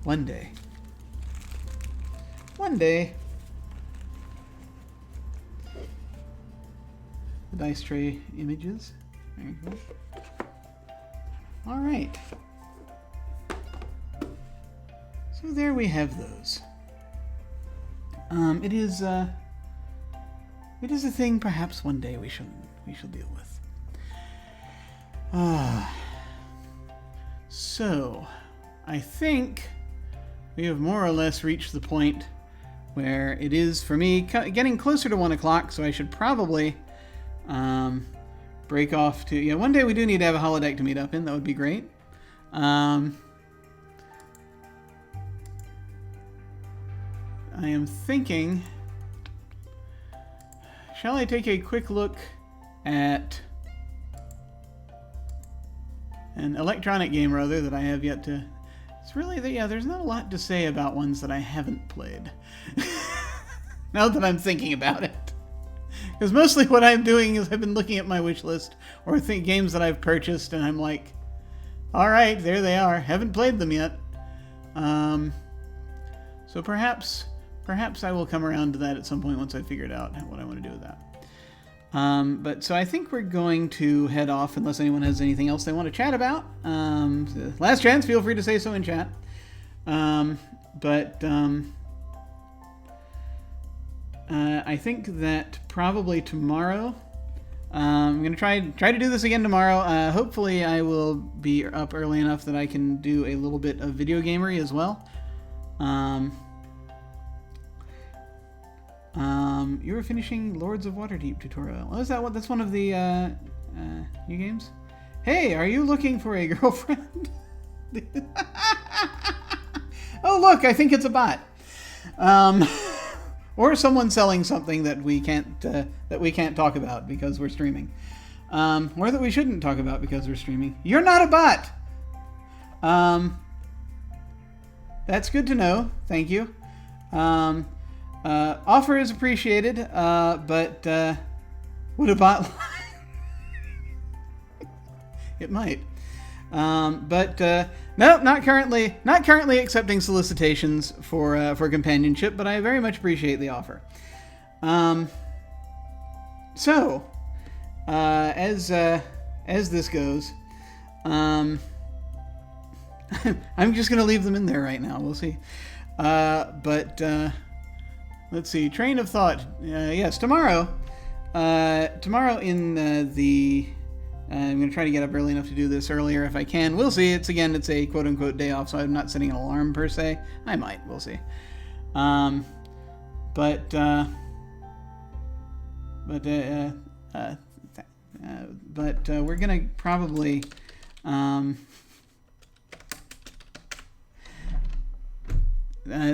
One day. One day. The dice tray images. Very cool. Alright. So there we have those. It is a thing perhaps one day we shall deal with. So I think we have more or less reached the point where it is, for me, getting closer to 1 o'clock, so I should probably break off to... Yeah, one day we do need to have a holodeck to meet up in. That would be great. I am thinking... Shall I take a quick look at an electronic game, rather, that I have yet to... It's really, yeah, there's not a lot to say about ones that I haven't played. Now that I'm thinking about it. Because mostly what I'm doing is I've been looking at my wish list, or games that I've purchased, and I'm like, alright, there they are. Haven't played them yet. So perhaps I will come around to that at some point once I've figured out what I want to do with that. But so I think we're going to head off unless anyone has anything else they want to chat about. Last chance, feel free to say so in chat. I think that probably tomorrow, I'm going to try to do this again tomorrow. Hopefully I will be up early enough that I can do a little bit of video gamery as well. You were finishing Lords of Waterdeep tutorial. Oh, is that what? That's one of the new games? Hey, are you looking for a girlfriend? Oh, look, I think it's a bot. Or someone selling something that we can't talk about because we're streaming. Or that we shouldn't talk about because we're streaming. You're not a bot! That's good to know. Thank you. Offer is appreciated, but would a bot it might. But no, not currently accepting solicitations for companionship, but I very much appreciate the offer. So, as this goes, I'm just going to leave them in there right now. We'll see. But let's see. Train of thought. Yes, tomorrow. Tomorrow in the... I'm going to try to get up early enough to do this earlier if I can. We'll see. It's a quote-unquote day off, so I'm not setting an alarm per se. I might. We'll see. But we're going to probably...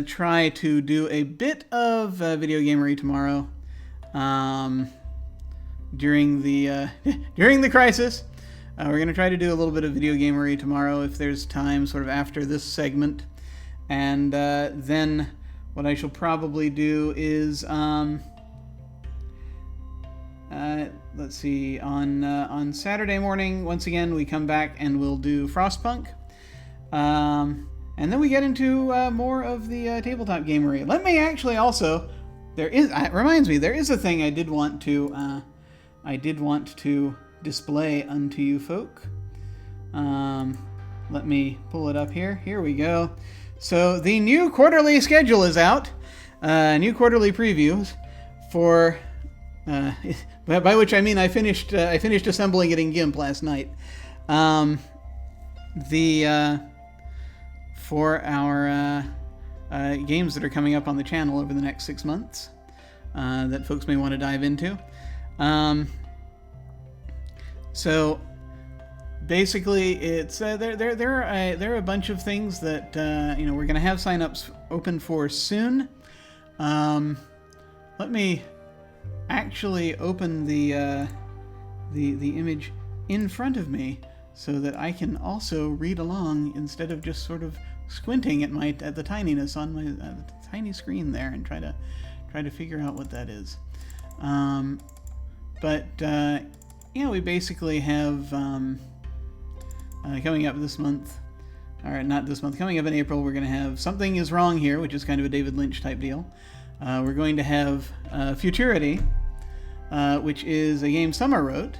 try to do a bit of video gamery tomorrow during the crisis. We're going to try to do a little bit of video gamery tomorrow if there's time, sort of after this segment. And then what I shall probably do is, let's see, on Saturday morning, once again, we come back and we'll do Frostpunk. And then we get into more of the tabletop gamery. Let me actually also, it reminds me, there is a thing I did want to display unto you folk. Let me pull it up here. Here we go. So the new quarterly schedule is out. New quarterly previews for, by which I mean I finished assembling it in GIMP last night. For our games that are coming up on the channel over the next 6 months that folks may want to dive into. So basically, it's there are a bunch of things that we're going to have signups open for soon. Let me actually open the image in front of me so that I can also read along instead of just sort of squinting at the tininess on my tiny screen there and try to figure out what that is. We basically have coming up this month, or not this month, coming up in April, we're going to have Something Is Wrong Here, which is kind of a David Lynch type deal. We're going to have Futurity, which is a game Summer wrote.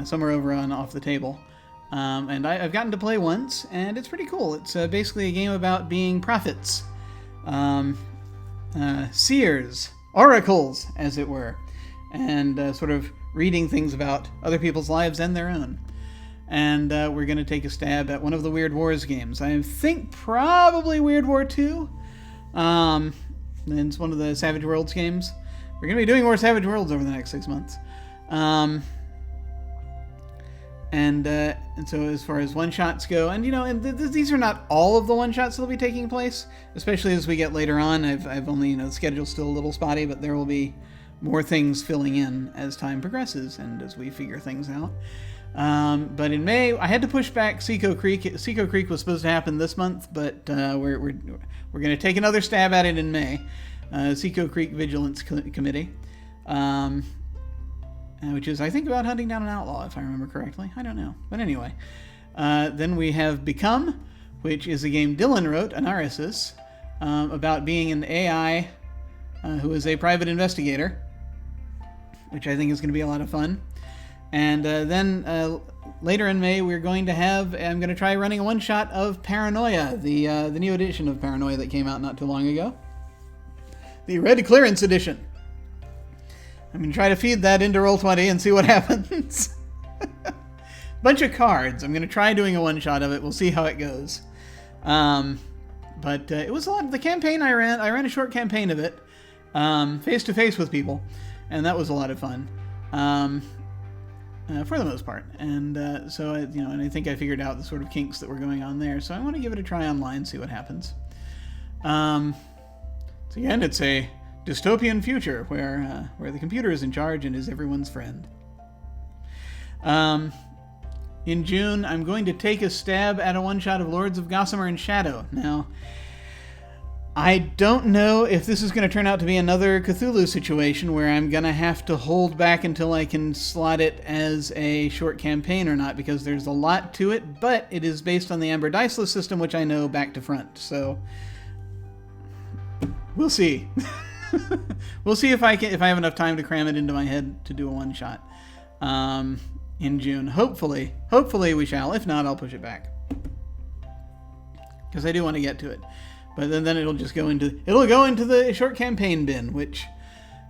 Somewhere over on Off the Table. And I've gotten to play once, and it's pretty cool. It's basically a game about being prophets. Seers. Oracles, as it were. And sort of reading things about other people's lives and their own. And we're going to take a stab at one of the Weird Wars games. I think probably Weird War 2. And it's one of the Savage Worlds games. We're going to be doing more Savage Worlds over the next 6 months. And so as far as one-shots go, and these are not all of the one-shots that'll be taking place, especially as we get later on. I've only, the schedule's still a little spotty, but there will be more things filling in as time progresses and as we figure things out. But in May, I had to push back Seco Creek. Seco Creek was supposed to happen this month, but we're going to take another stab at it in May. Seco Creek Vigilance Committee. Which is, I think, about hunting down an outlaw, if I remember correctly. I don't know. But anyway. Then we have Become, which is a game Dylan wrote, Anaresis, about being an AI who is a private investigator, which I think is going to be a lot of fun. And then later in May, I'm going to try running a one-shot of Paranoia, the new edition of Paranoia that came out not too long ago. The Red Clearance Edition. I'm going to try to feed that into Roll20 and see what happens. Bunch of cards. I'm going to try doing a one-shot of it. We'll see how it goes. But it was a lot. The campaign I ran a short campaign of it, face to face with people, and that was a lot of fun, for the most part. And so and I think I figured out the sort of kinks that were going on there. So I want to give it a try online, see what happens. So again, it's a dystopian future where the computer is in charge and is everyone's friend. In June, I'm going to take a stab at a one-shot of Lords of Gossamer and Shadow. Now, I don't know if this is going to turn out to be another Cthulhu situation where I'm going to have to hold back until I can slot it as a short campaign or not, because there's a lot to it, but it is based on the Amber Diceless system, which I know back to front. So, we'll see. We'll see if I have enough time to cram it into my head to do a one-shot. In June. Hopefully we shall. If not, I'll push it back, because I do want to get to it. But then it'll just go into the short campaign bin, which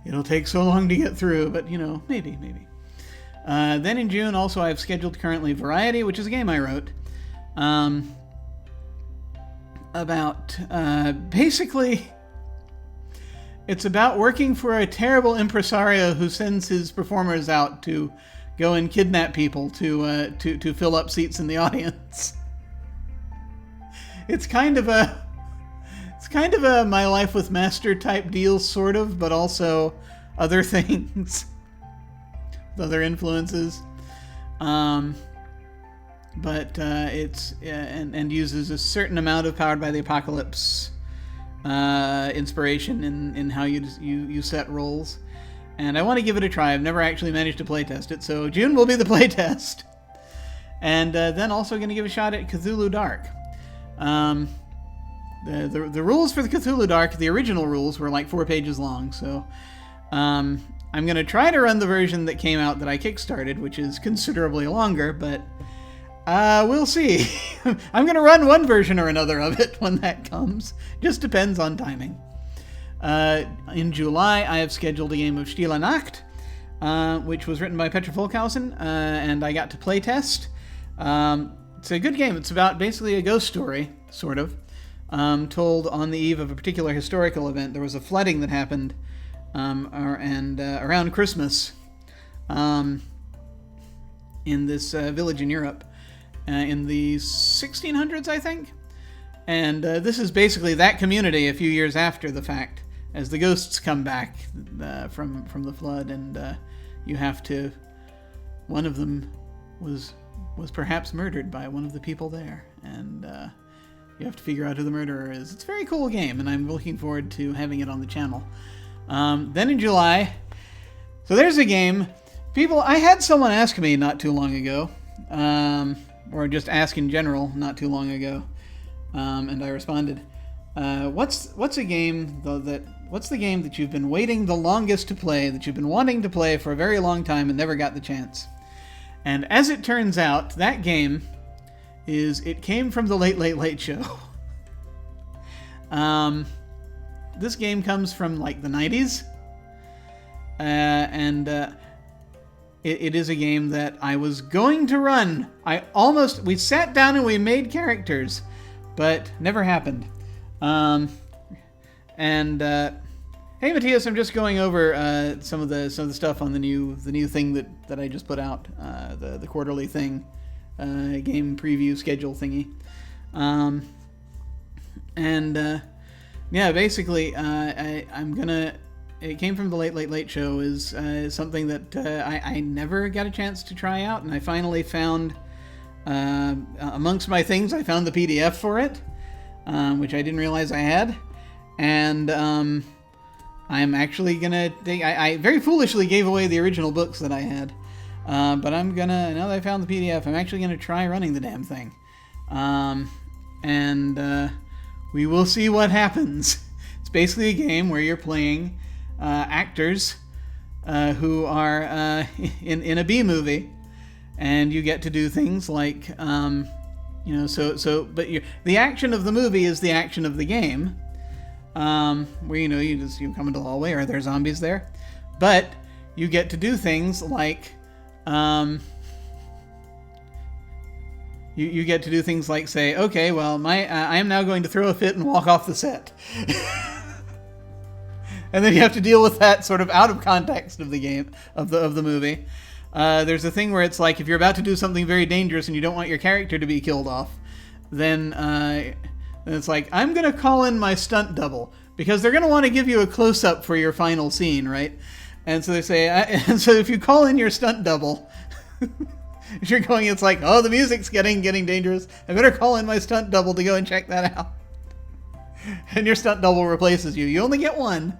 it'll take so long to get through. But maybe. Then in June, also I've scheduled currently Variety, which is a game I wrote about basically. It's about working for a terrible impresario who sends his performers out to go and kidnap people to fill up seats in the audience. It's kind of a My Life with Master type deal, sort of, but also other things, with other influences. But it's and uses a certain amount of Powered by the Apocalypse inspiration in how you set roles. And I want to give it a try. I've never actually managed to playtest it, so June will be the playtest. And then also going to give a shot at Cthulhu Dark. The rules for the Cthulhu Dark, the original rules, were like 4 pages long, so I'm going to try to run the version that came out that I kickstarted, which is considerably longer, but we'll see. I'm going to run one version or another of it when that comes. Just depends on timing. In July, I have scheduled a game of Stille Nacht, which was written by Petra Folkhausen, and I got to playtest. It's a good game. It's about basically a ghost story, sort of, told on the eve of a particular historical event. There was a flooding that happened around Christmas in this village in Europe in the 1600s, I think. And this is basically that community a few years after the fact, as the ghosts come back from the flood, and you have to. One of them was perhaps murdered by one of the people there, and you have to figure out who the murderer is. It's a very cool game, and I'm looking forward to having it on the channel. Then in July, so there's a game. I had someone ask me not too long ago, or just ask in general not too long ago. And I responded, what's the game that you've been waiting the longest to play, that you've been wanting to play for a very long time and never got the chance? And as it turns out, that game it came from the Late Late Late Show. This game comes from like the 90s. It is a game that I was going to run. We sat down and we made characters, but never happened. Hey Matthias, I'm just going over some of the stuff on the new thing that I just put out, the quarterly thing, game preview schedule thingy. Basically, it came from the Late Late Late Show, is something that I never got a chance to try out, and I finally found, amongst my things, I found the PDF for it, which I didn't realize I had, and I'm actually gonna I very foolishly gave away the original books that I had, but now that I found the PDF, I'm actually gonna try running the damn thing, we will see what happens. It's basically a game where you're playing actors who are in a B movie, and you get to do things like but the action of the movie is the action of the game, where you come into the hallway, are there zombies there? But you get to do things like you get to do things like say, okay, well, I am now going to throw a fit and walk off the set. And then you have to deal with that sort of out of context of the game, of the movie. There's a thing where it's like, if you're about to do something very dangerous and you don't want your character to be killed off, then it's like, I'm going to call in my stunt double, because they're going to want to give you a close-up for your final scene, right? And so they say, and so if you call in your stunt double, if you're going, it's like, oh, the music's getting dangerous. I better call in my stunt double to go and check that out. And your stunt double replaces you. You only get one.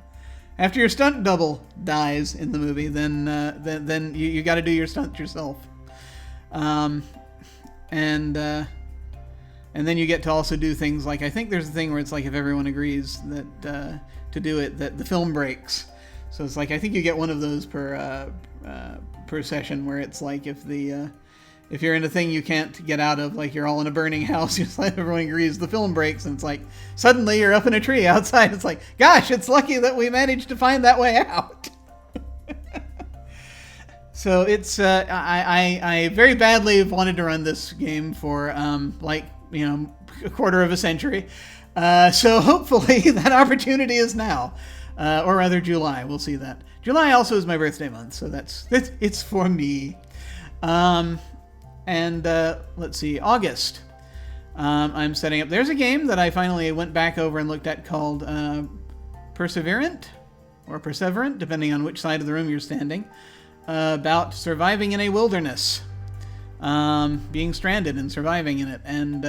After your stunt double dies in the movie, then you got to do your stunt yourself. And then you get to also do things like, I think there's a thing where it's like, if everyone agrees that to do it, that the film breaks. So it's like, I think you get one of those per session, where it's like, if you're in a thing you can't get out of, like you're all in a burning house, just like everyone agrees, the film breaks, and it's like, suddenly you're up in a tree outside. It's like, gosh, it's lucky that we managed to find that way out. So it's, I very badly have wanted to run this game for, a quarter of a century. So hopefully that opportunity is now. Or rather July, we'll see that. July also is my birthday month, so it's for me. And let's see, August. I'm setting up, there's a game that I finally went back over and looked at called Perseverant, or Perseverant, depending on which side of the room you're standing, about surviving in a wilderness, being stranded and surviving in it. And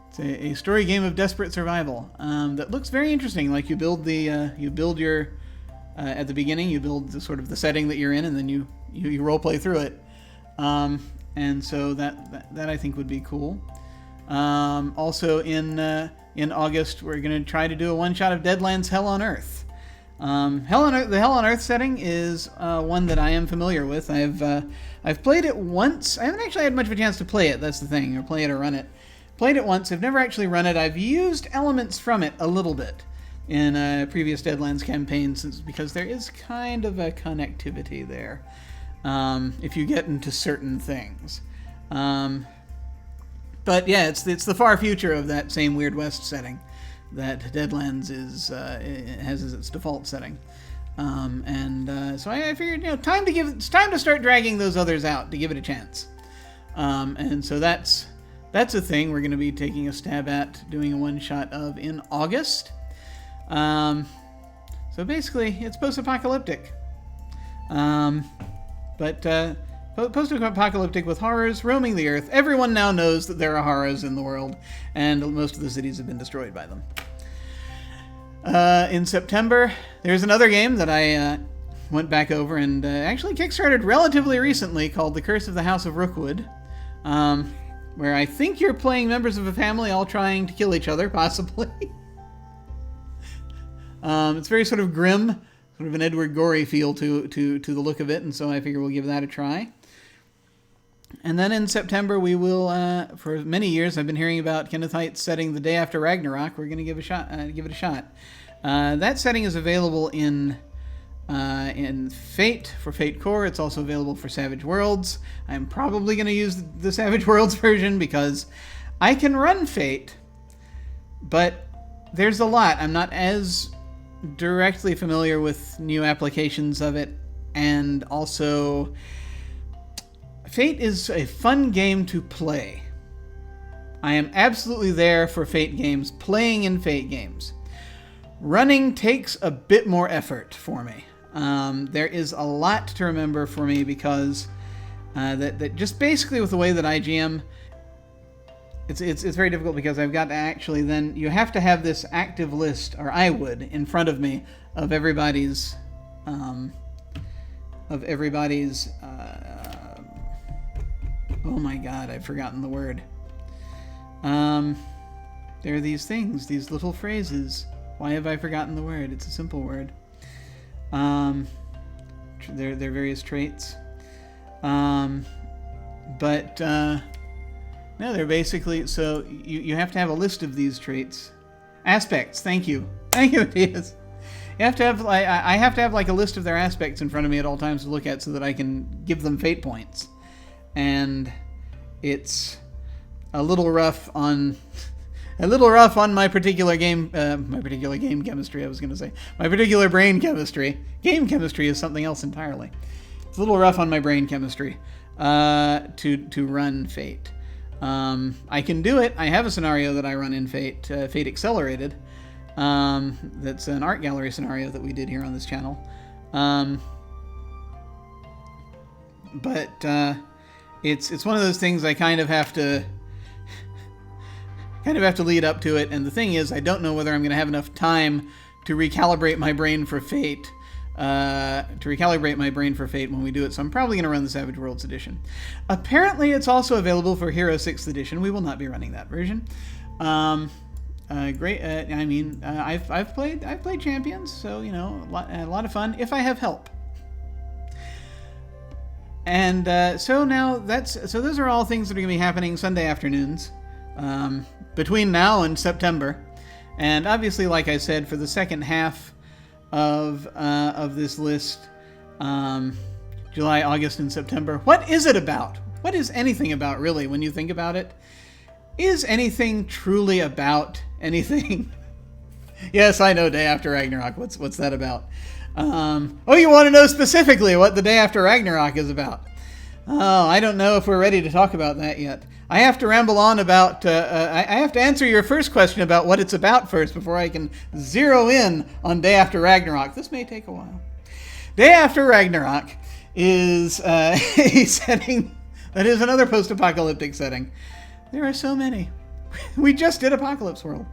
it's a story game of desperate survival that looks very interesting. Like you build your at the beginning, you build the sort of the setting that you're in, and then you role play through it. And so that I think would be cool. Also in August, we're going to try to do a one-shot of Deadlands Hell on Earth. The Hell on Earth setting is one that I am familiar with. I've played it once. I haven't actually had much of a chance to play it. That's the thing, or play it or run it. Played it once. I've never actually run it. I've used elements from it a little bit in a previous Deadlands campaign, because there is kind of a connectivity there. If you get into certain things. But yeah, it's the far future of that same Weird West setting that Deadlands has as its default setting. So I figured, it's time to start dragging those others out to give it a chance. And so that's a thing we're going to be taking a stab at doing a one-shot of in August. So basically, it's post-apocalyptic. But post-apocalyptic with horrors roaming the earth. Everyone now knows that there are horrors in the world, and most of the cities have been destroyed by them. In September, there's another game that I went back over and actually kickstarted relatively recently called The Curse of the House of Rookwood, where I think you're playing members of a family all trying to kill each other, possibly. It's very sort of grim, sort of an Edward Gorey feel to the look of it, and so I figure we'll give that a try. And then in September we will, for many years I've been hearing about Kenneth Height's setting The Day After Ragnarok. We're going to give it a shot. That setting is available in Fate, for Fate Core. It's also available for Savage Worlds. I'm probably going to use the Savage Worlds version because I can run Fate, but there's a lot. I'm not as directly familiar with new applications of it, and also Fate is a fun game to play. I am absolutely there for Fate games, playing in Fate games. Running takes a bit more effort for me. There is a lot to remember for me because that just basically with the way that I GM, it's very difficult because I've got to actually then, you have to have this active list, or I would, in front of me of everybody's oh my god, I've forgotten the word. There are these things, these little phrases. Why have I forgotten the word? It's a simple word. They're various traits. No, they're basically, so you have to have a list of these traits. Aspects, thank you. Thank you, Matthias. You have to have, I have to have like a list of their aspects in front of me at all times to look at so that I can give them fate points. And it's a little rough on my particular game chemistry. I was going to say my particular brain chemistry. Game chemistry is something else entirely. It's a little rough on my brain chemistry to run Fate. I can do it. I have a scenario that I run in Fate, Fate Accelerated. That's an art gallery scenario that we did here on this channel. But it's one of those things I kind of have to lead up to it. And the thing is, I don't know whether I'm going to have enough time to recalibrate my brain for Fate. When we do it, so I'm probably going to run the Savage Worlds edition. Apparently, it's also available for Hero 6th edition. We will not be running that version. Great. I've played Champions, so a lot of fun if I have help. And so those are all things that are going to be happening Sunday afternoons between now and September. And obviously, like I said, for the second half of this list, July, August, and September. What is it about? What is anything about, really, when you think about it? Is anything truly about anything? Yes, I know, Day After Ragnarok. What's that about? You want to know specifically what the Day After Ragnarok is about? Oh, I don't know if we're ready to talk about that yet. I have to ramble on about... I have to answer your first question about what it's about first before I can zero in on Day After Ragnarok. This may take a while. Day After Ragnarok is a setting that is another post-apocalyptic setting. There are so many. We just did Apocalypse World.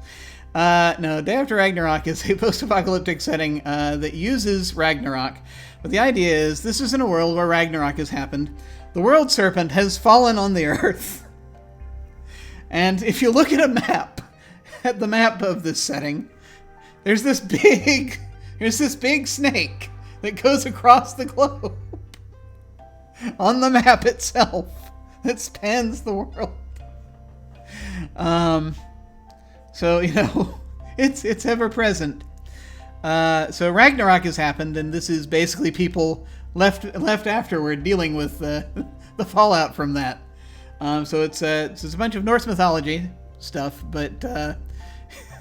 No, Day After Ragnarok is a post-apocalyptic setting that uses Ragnarok. But the idea is this is in a world where Ragnarok has happened. The world serpent has fallen on the earth. And if you look at the map of this setting, there's this big snake that goes across the globe on the map itself that spans the world. So, it's ever present. So Ragnarok has happened, and this is basically people left afterward dealing with the fallout from that. So it's a bunch of Norse mythology stuff, but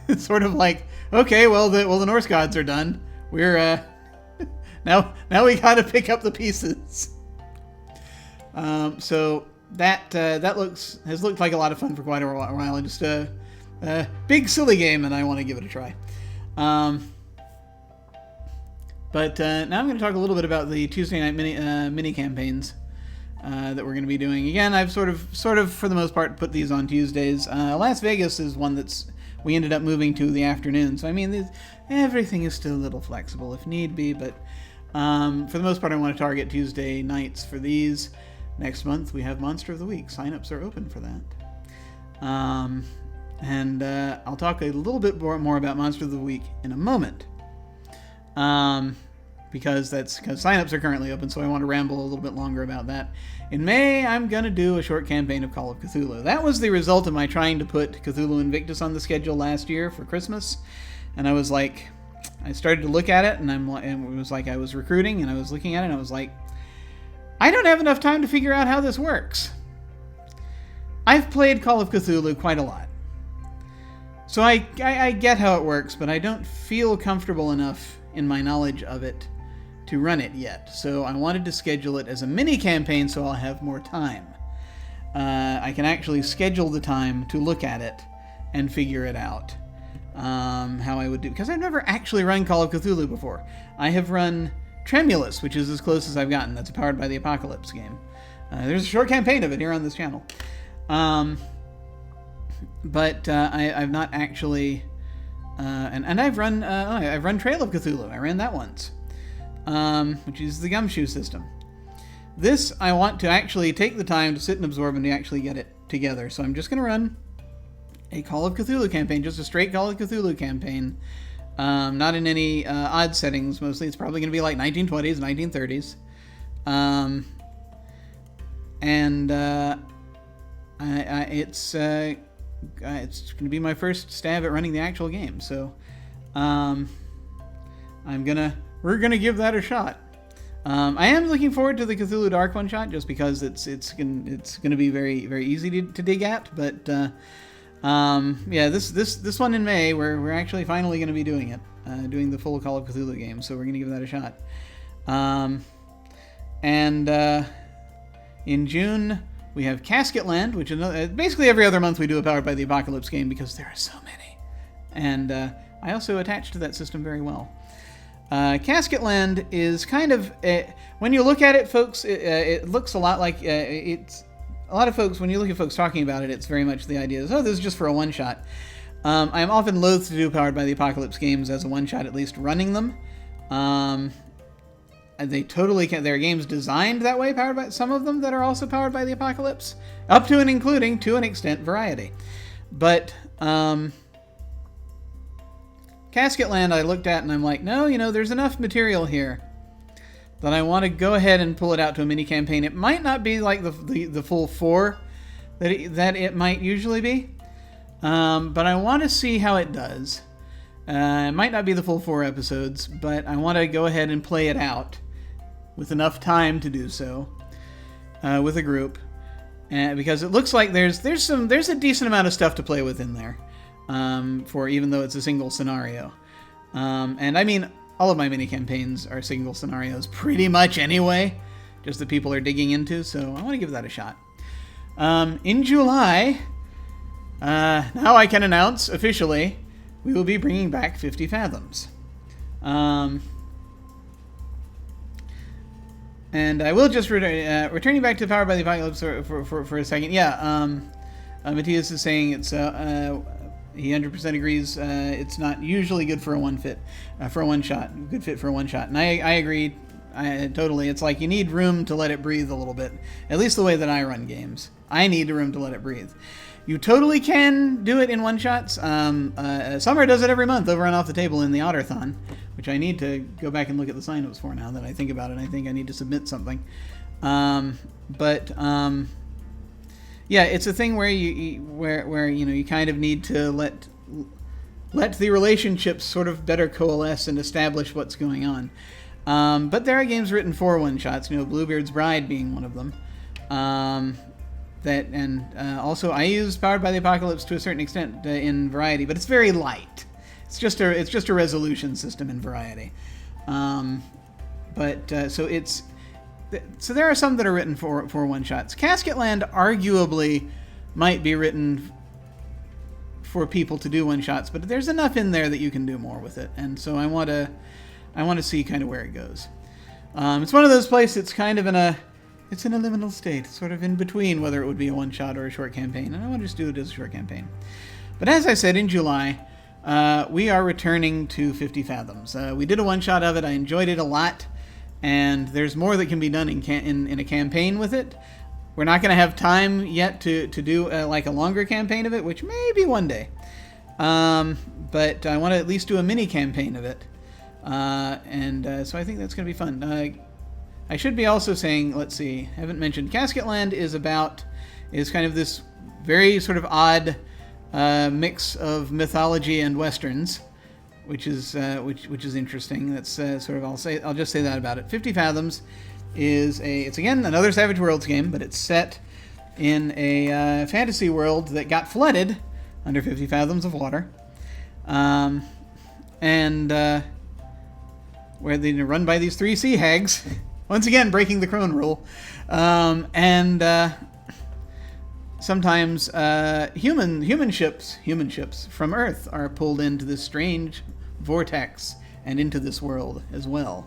it's sort of like, okay, well the Norse gods are done. We're now we got to pick up the pieces. So that has looked like a lot of fun for quite a while, and just a big silly game, and I want to give it a try. But now I'm going to talk a little bit about the Tuesday night mini campaigns that we're going to be doing. Again, I've sort of for the most part put these on Tuesdays. Las Vegas is one we ended up moving to the afternoon. So I mean, everything is still a little flexible if need be, but for the most part, I want to target Tuesday nights for these. Next month we have Monster of the Week. Sign-ups are open for that. And I'll talk a little bit more about Monster of the Week in a moment. Because signups are currently open, so I want to ramble a little bit longer about that. In May, I'm going to do a short campaign of Call of Cthulhu. That was the result of my trying to put Cthulhu Invictus on the schedule last year for Christmas. And I was like, I started to look at it, and it was like I was recruiting, and I was looking at it, and I was like, I don't have enough time to figure out how this works. I've played Call of Cthulhu quite a lot. So I get how it works, but I don't feel comfortable enough in my knowledge of it to run it yet. So I wanted to schedule it as a mini campaign so I'll have more time. I can actually schedule the time to look at it and figure it out. How I would do, because I've never actually run Call of Cthulhu before. I have run Tremulous, which is as close as I've gotten. That's a Powered by the Apocalypse game. There's a short campaign of it here on this channel. But I've not actually, and I've run Trail of Cthulhu. I ran that once, which is the gumshoe system. This I want to actually take the time to sit and absorb and to actually get it together. So I'm just going to run a Call of Cthulhu campaign, just a straight Call of Cthulhu campaign, not in any odd settings. Mostly, it's probably going to be like 1920s, 1930s, it's going to be my first stab at running the actual game, so we're gonna give that a shot. I am looking forward to the Cthulhu Dark one shot just because it's going to be very, very easy to dig at. But yeah, this one in May, we're actually finally going to be doing it, doing the full Call of Cthulhu game. So we're going to give that a shot. And in June we have Casket Land, which is basically every other month we do a Powered by the Apocalypse game because there are so many. And I also attach to that system very well. Casket Land is kind of, when you look at it, folks, it looks a lot like, it's, a lot of folks, when you look at folks talking about it, it's very much the idea is, oh, this is just for a one-shot. I'm often loath to do Powered by the Apocalypse games as a one-shot, at least running them. They totally can, there are games designed that way, powered by, some of them that are also powered by the Apocalypse, up to and including, to an extent, Variety. But, Casket Land I looked at and I'm like, no, there's enough material here that I want to go ahead and pull it out to a mini campaign. It might not be like the full 4 that it might usually be, but I want to see how it does. It might not be the full 4 episodes, but I want to go ahead and play it out with enough time to do so with a group, because it looks like there's a decent amount of stuff to play with in there. For even though it's a single scenario. And I mean, all of my mini campaigns are single scenarios pretty much anyway, just that people are digging into, so I want to give that a shot. In July, now I can announce officially, we will be bringing back 50 Fathoms. And I will just returning back to Powered by the Apocalypse for a second. Yeah, Matthias is saying it's he 100% agrees. It's not usually good for a one shot. Good fit for a one shot, and I agree. Totally. It's like you need room to let it breathe a little bit. At least the way that I run games, I need room to let it breathe. You totally can do it in one shots. Summer does it every month over on Off the Table in the Otterthon, which I need to go back and look at the sign-ups for now that I think about it. I think I need to submit something. Yeah, it's a thing where you kind of need to let the relationships sort of better coalesce and establish what's going on. But there are games written for one shots. Bluebeard's Bride being one of them. Also I use Powered by the Apocalypse to a certain extent in Variety, but it's very light. It's just a resolution system in Variety. So there are some that are written for one shots. Casket Land arguably might be written for people to do one shots, but there's enough in there that you can do more with it, and so I want to see kind of where it goes. It's one of those places. It's kind of in a liminal state, sort of in between whether it would be a one shot or a short campaign, and I want to just do it as a short campaign. But as I said, in July, we are returning to 50 Fathoms. We did a one shot of it. I enjoyed it a lot. And there's more that can be done in a campaign with it. We're not going to have time yet to do like a longer campaign of it, which maybe one day. But I want to at least do a mini campaign of it. So I think that's going to be fun. I should be also saying, let's see, I haven't mentioned, Casket Land is kind of this very sort of odd mix of mythology and westerns. Which is interesting. That's sort of I'll just say that about it. 50 Fathoms it's again another Savage Worlds game, but it's set in a fantasy world that got flooded under 50 fathoms of water, and where they're run by these 3 sea hags, once again breaking the crone rule, sometimes human ships from Earth are pulled into this strange vortex and into this world as well.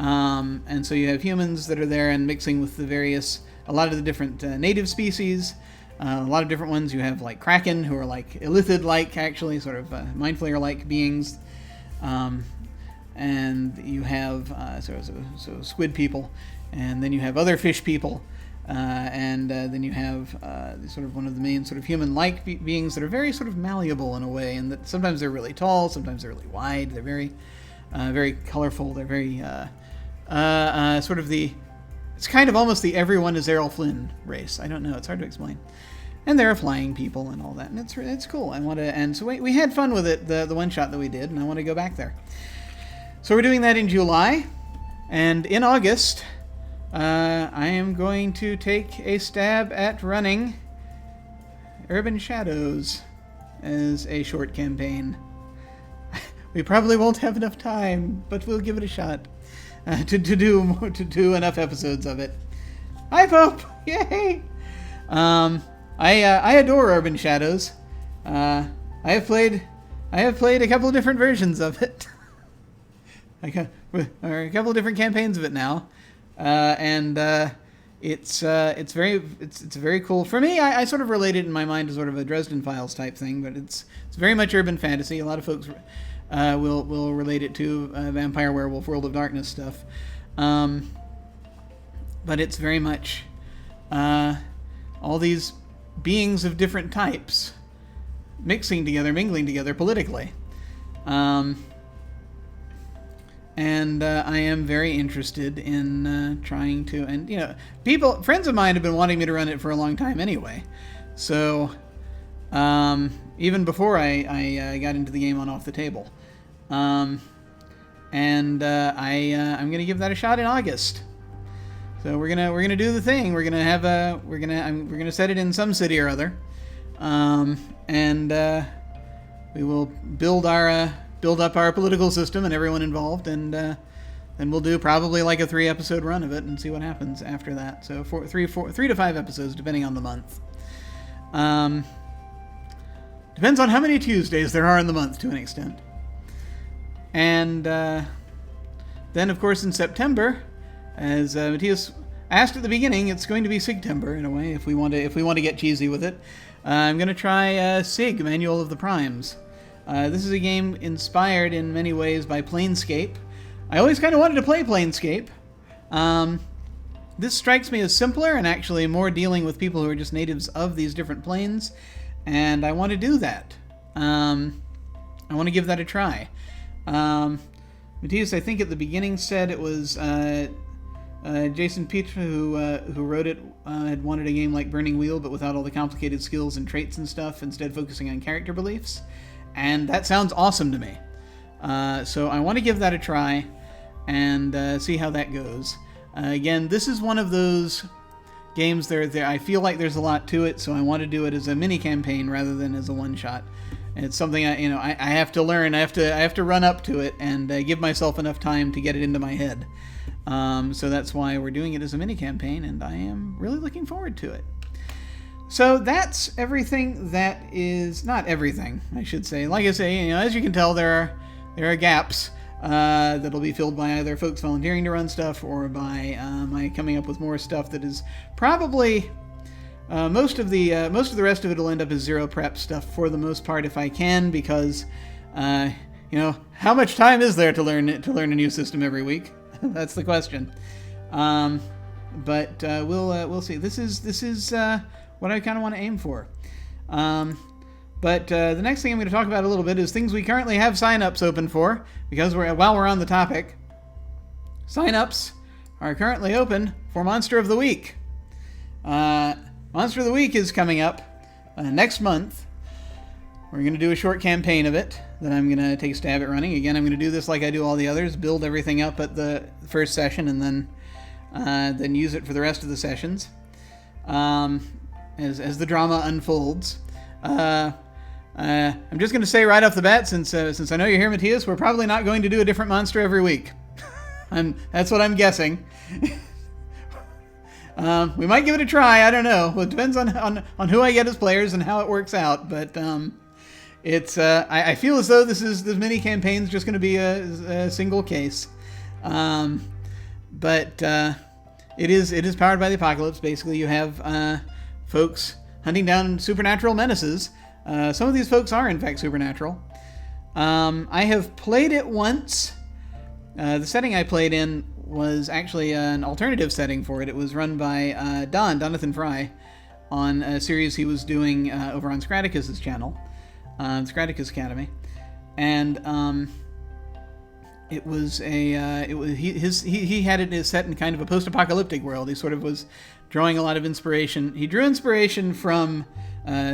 And so you have humans that are there and mixing with a lot of the different native species, a lot of different ones. You have like Kraken, who are like Illithid-like, actually, sort of Mind Flayer-like beings. And you have so squid people, and then you have other fish people. Then you have sort of one of the main sort of human-like beings that are very sort of malleable in a way, and that sometimes they're really tall, sometimes they're really wide. They're very, very colorful. They're very sort of it's kind of almost the everyone is Errol Flynn race. I don't know. It's hard to explain. And there are flying people and all that, and it's cool. So we had fun with it, the one shot that we did, and I want to go back there. So we're doing that in July. And in August, I am going to take a stab at running Urban Shadows as a short campaign. We probably won't have enough time, but we'll give it a shot to do enough episodes of it. Hi, Pope! Yay! I adore Urban Shadows. I have played a couple of different versions of it. Or a couple of different campaigns of it now, and it's very cool. For me, I sort of relate it in my mind to sort of a Dresden Files type thing, but it's very much urban fantasy. A lot of folks will relate it to Vampire, Werewolf, World of Darkness stuff, but it's very much all these beings of different types mingling together politically. And I am very interested in trying to, and friends of mine have been wanting me to run it for a long time anyway. So even before I got into the game on Off the Table, I'm gonna give that a shot in August. So we're gonna do the thing. We're gonna set it in some city or other, and we will build up our political system and everyone involved, and then we'll do probably like a 3-episode run of it and see what happens after that. So 3 to 5 episodes, depending on the month. Depends on how many Tuesdays there are in the month to an extent. And then, of course, in September, as Matthias asked at the beginning, it's going to be Sigtember in a way. If we want to get cheesy with it, I'm going to try Sig, Manual of the Primes. This is a game inspired in many ways by Planescape. I always kind of wanted to play Planescape. This strikes me as simpler and actually more dealing with people who are just natives of these different planes, and I want to do that. I want to give that a try. Matthias, I think at the beginning said it was Jason Petre who wrote it had wanted a game like Burning Wheel, but without all the complicated skills and traits and stuff, instead focusing on character beliefs. And that sounds awesome to me. So I want to give that a try and see how that goes. Again, this is one of those games I feel like there's a lot to it, so I want to do it as a mini campaign rather than as a one-shot. It's something I have to learn. I have to run up to it and give myself enough time to get it into my head. So that's why we're doing it as a mini campaign, and I am really looking forward to it. So that's everything that is not everything, I should say. Like I say, as you can tell, there are gaps that'll be filled by either folks volunteering to run stuff or by my coming up with more stuff that is probably most of the rest of it will end up as zero prep stuff for the most part if I can, because how much time is there to learn a new system every week? That's the question. But we'll see. This is what I kind of want to aim for. But the next thing I'm going to talk about a little bit is things we currently have signups open for, because while we're on the topic, signups are currently open for Monster of the Week. Monster of the Week is coming up next month. We're going to do a short campaign of it that I'm going to take a stab at running. Again, I'm going to do this like I do all the others, build everything up at the first session and then use it for the rest of the sessions as the drama unfolds. I'm just going to say right off the bat, since I know you're here, Matthias, we're probably not going to do a different monster every week. That's what I'm guessing. We might give it a try. I don't know. Well, it depends on who I get as players and how it works out. But I feel as though this mini campaign's just going to be a single case. But it is powered by the apocalypse. Basically, you have folks hunting down supernatural menaces. Some of these folks are, in fact, supernatural. I have played it once. The setting I played in was actually an alternative setting for it. It was run by Jonathan Fry on a series he was doing over on Scraticus's channel, Scraticus Academy, and he had it set in kind of a post-apocalyptic world. He sort of was drawing a lot of inspiration. He drew inspiration from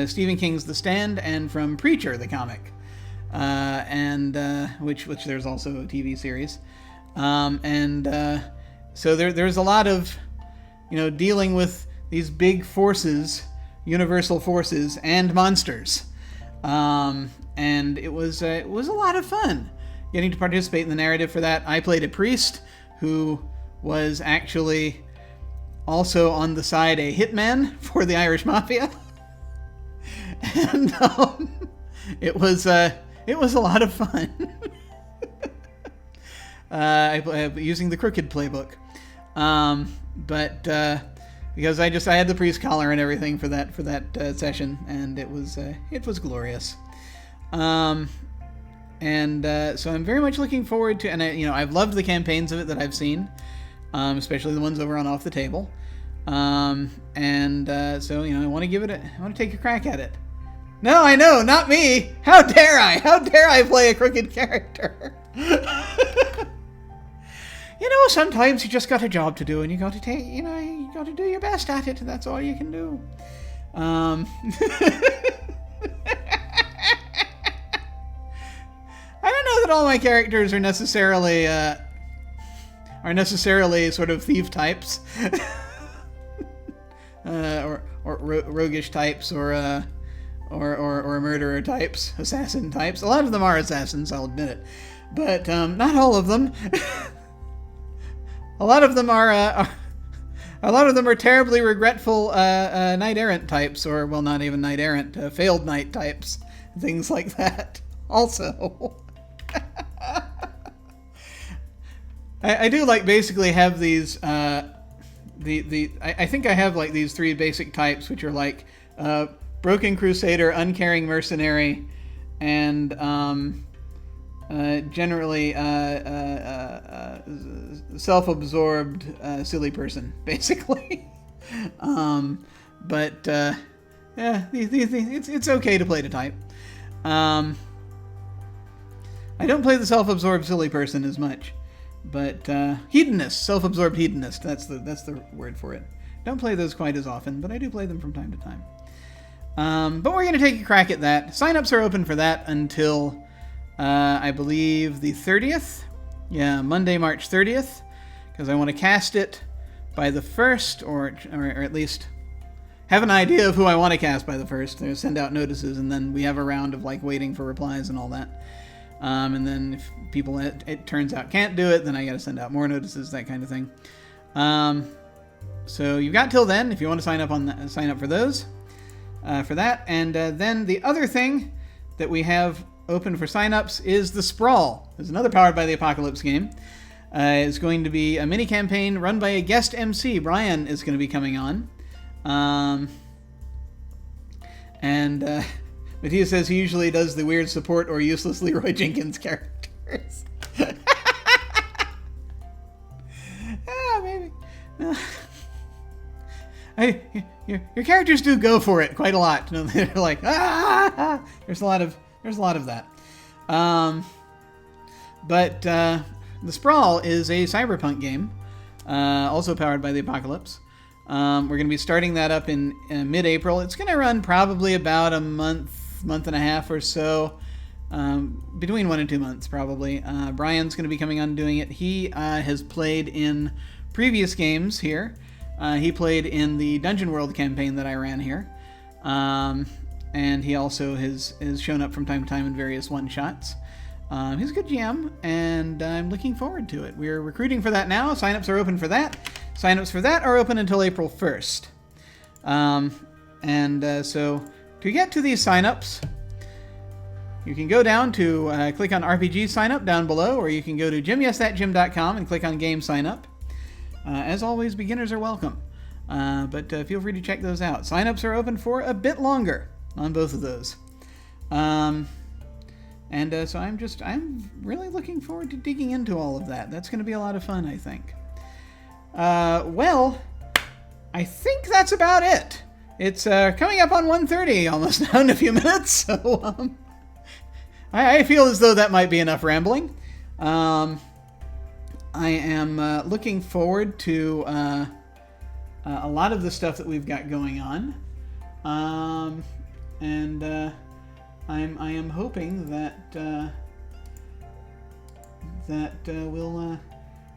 Stephen King's The Stand and from Preacher, the comic, and which there's also a TV series. So there's a lot of, dealing with these big forces, universal forces, and monsters. And it was a lot of fun getting to participate in the narrative for that. I played a priest who was actually also on the side a hitman for the Irish Mafia. And it was a lot of fun. Using the Crooked playbook. Because I had the priest collar and everything for that session, and it was glorious. So I'm very much looking forward to, and I've loved the campaigns of it that I've seen, especially the ones over on Off the Table. So I want to take a crack at it. No, I know, not me. How dare I play a crooked character? Sometimes you just got a job to do, and you got to do your best at it. That's all you can do. I don't know that all my characters are necessarily sort of thief types, or roguish types, or murderer types, assassin types. A lot of them are assassins, I'll admit it, but not all of them. A lot of them are terribly regretful knight errant types, or not even knight errant, failed knight types, things like that. Also, I do basically have these. I think I have these three basic types, which are broken crusader, uncaring mercenary, and generally self-absorbed silly person, basically. It's okay to play the type. I don't play the self-absorbed silly person as much, but hedonist, self-absorbed hedonist, that's the word for it. Don't play those quite as often, but I do play them from time to time. But we're going to take a crack at that. Sign-ups are open for that until I believe the 30th. Yeah, Monday, March 30th, because I want to cast it by the 1st, or at least have an idea of who I want to cast by the 1st. Send out notices, and then we have a round of waiting for replies and all that. And then if people it turns out can't do it, then I got to send out more notices, that kind of thing. So you've got till then if you want to sign up for those, for that. And then the other thing that we have open for signups is the Sprawl. There's another Powered by the Apocalypse game. It's going to be a mini campaign run by a guest MC. Brian is going to be coming on. Matthias says he usually does the weird support or useless Leroy Jenkins characters. Maybe. No. Your characters do go for it quite a lot. They're like, There's a lot of that. The Sprawl is a cyberpunk game, also powered by the Apocalypse. We're going to be starting that up in mid-April. It's going to run probably about a month and a half or so, between 1 and 2 months probably. Brian's going to be coming on doing it. He has played in previous games here. He played in the Dungeon World campaign that I ran here. And he also has shown up from time to time in various one-shots. He's a good GM, and I'm looking forward to it. We're recruiting for that now. Signups are open for that. Signups for that are open until April 1st. So to get to these signups, you can go down to click on RPG signup down below, or you can go to jimyesthatjim.com and click on Game Signup. As always, beginners are welcome. But feel free to check those out. Signups are open for a bit longer on both of those. So I'm really looking forward to digging into all of that. That's going to be a lot of fun, I think. Well, I think that's about it. It's coming up on 1:30 almost now in a few minutes, so I feel as though that might be enough rambling. I am looking forward to a lot of the stuff that we've got going on. I am hoping that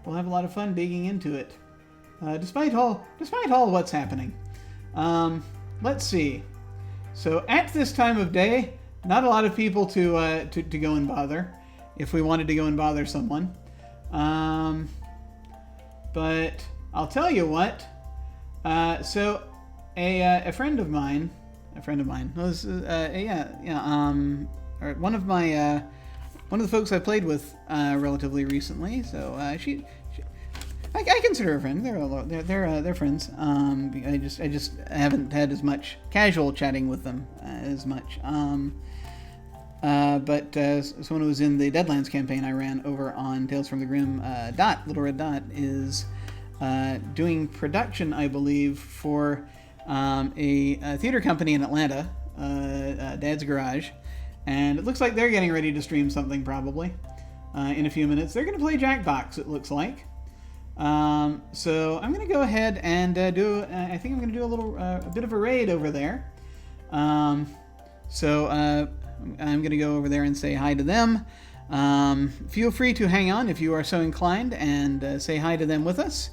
we'll have a lot of fun digging into it, despite all what's happening. Let's see. So at this time of day, not a lot of people to go and bother, if we wanted to go and bother someone. But I'll tell you what. So a friend of mine was one of the folks I played with relatively recently. So I consider her a friend. They're friends. I just haven't had as much casual chatting with them as much. But someone who was in the Deadlands campaign I ran over on Tales from the Grim, Little Red Dot, is doing production, I believe, for a theater company in Atlanta, Dad's Garage, and it looks like they're getting ready to stream something probably in a few minutes. They're going to play Jackbox, it looks like. So I'm going to go ahead and I think I'm going to do a bit of a raid over there. So I'm going to go over there and say hi to them. Feel free to hang on if you are so inclined and say hi to them with us.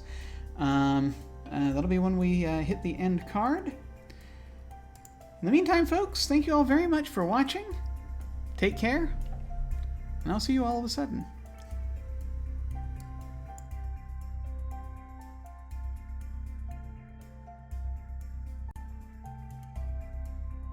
That'll be when we hit the end card. In the meantime, folks, thank you all very much for watching. Take care, and I'll see you all of a sudden.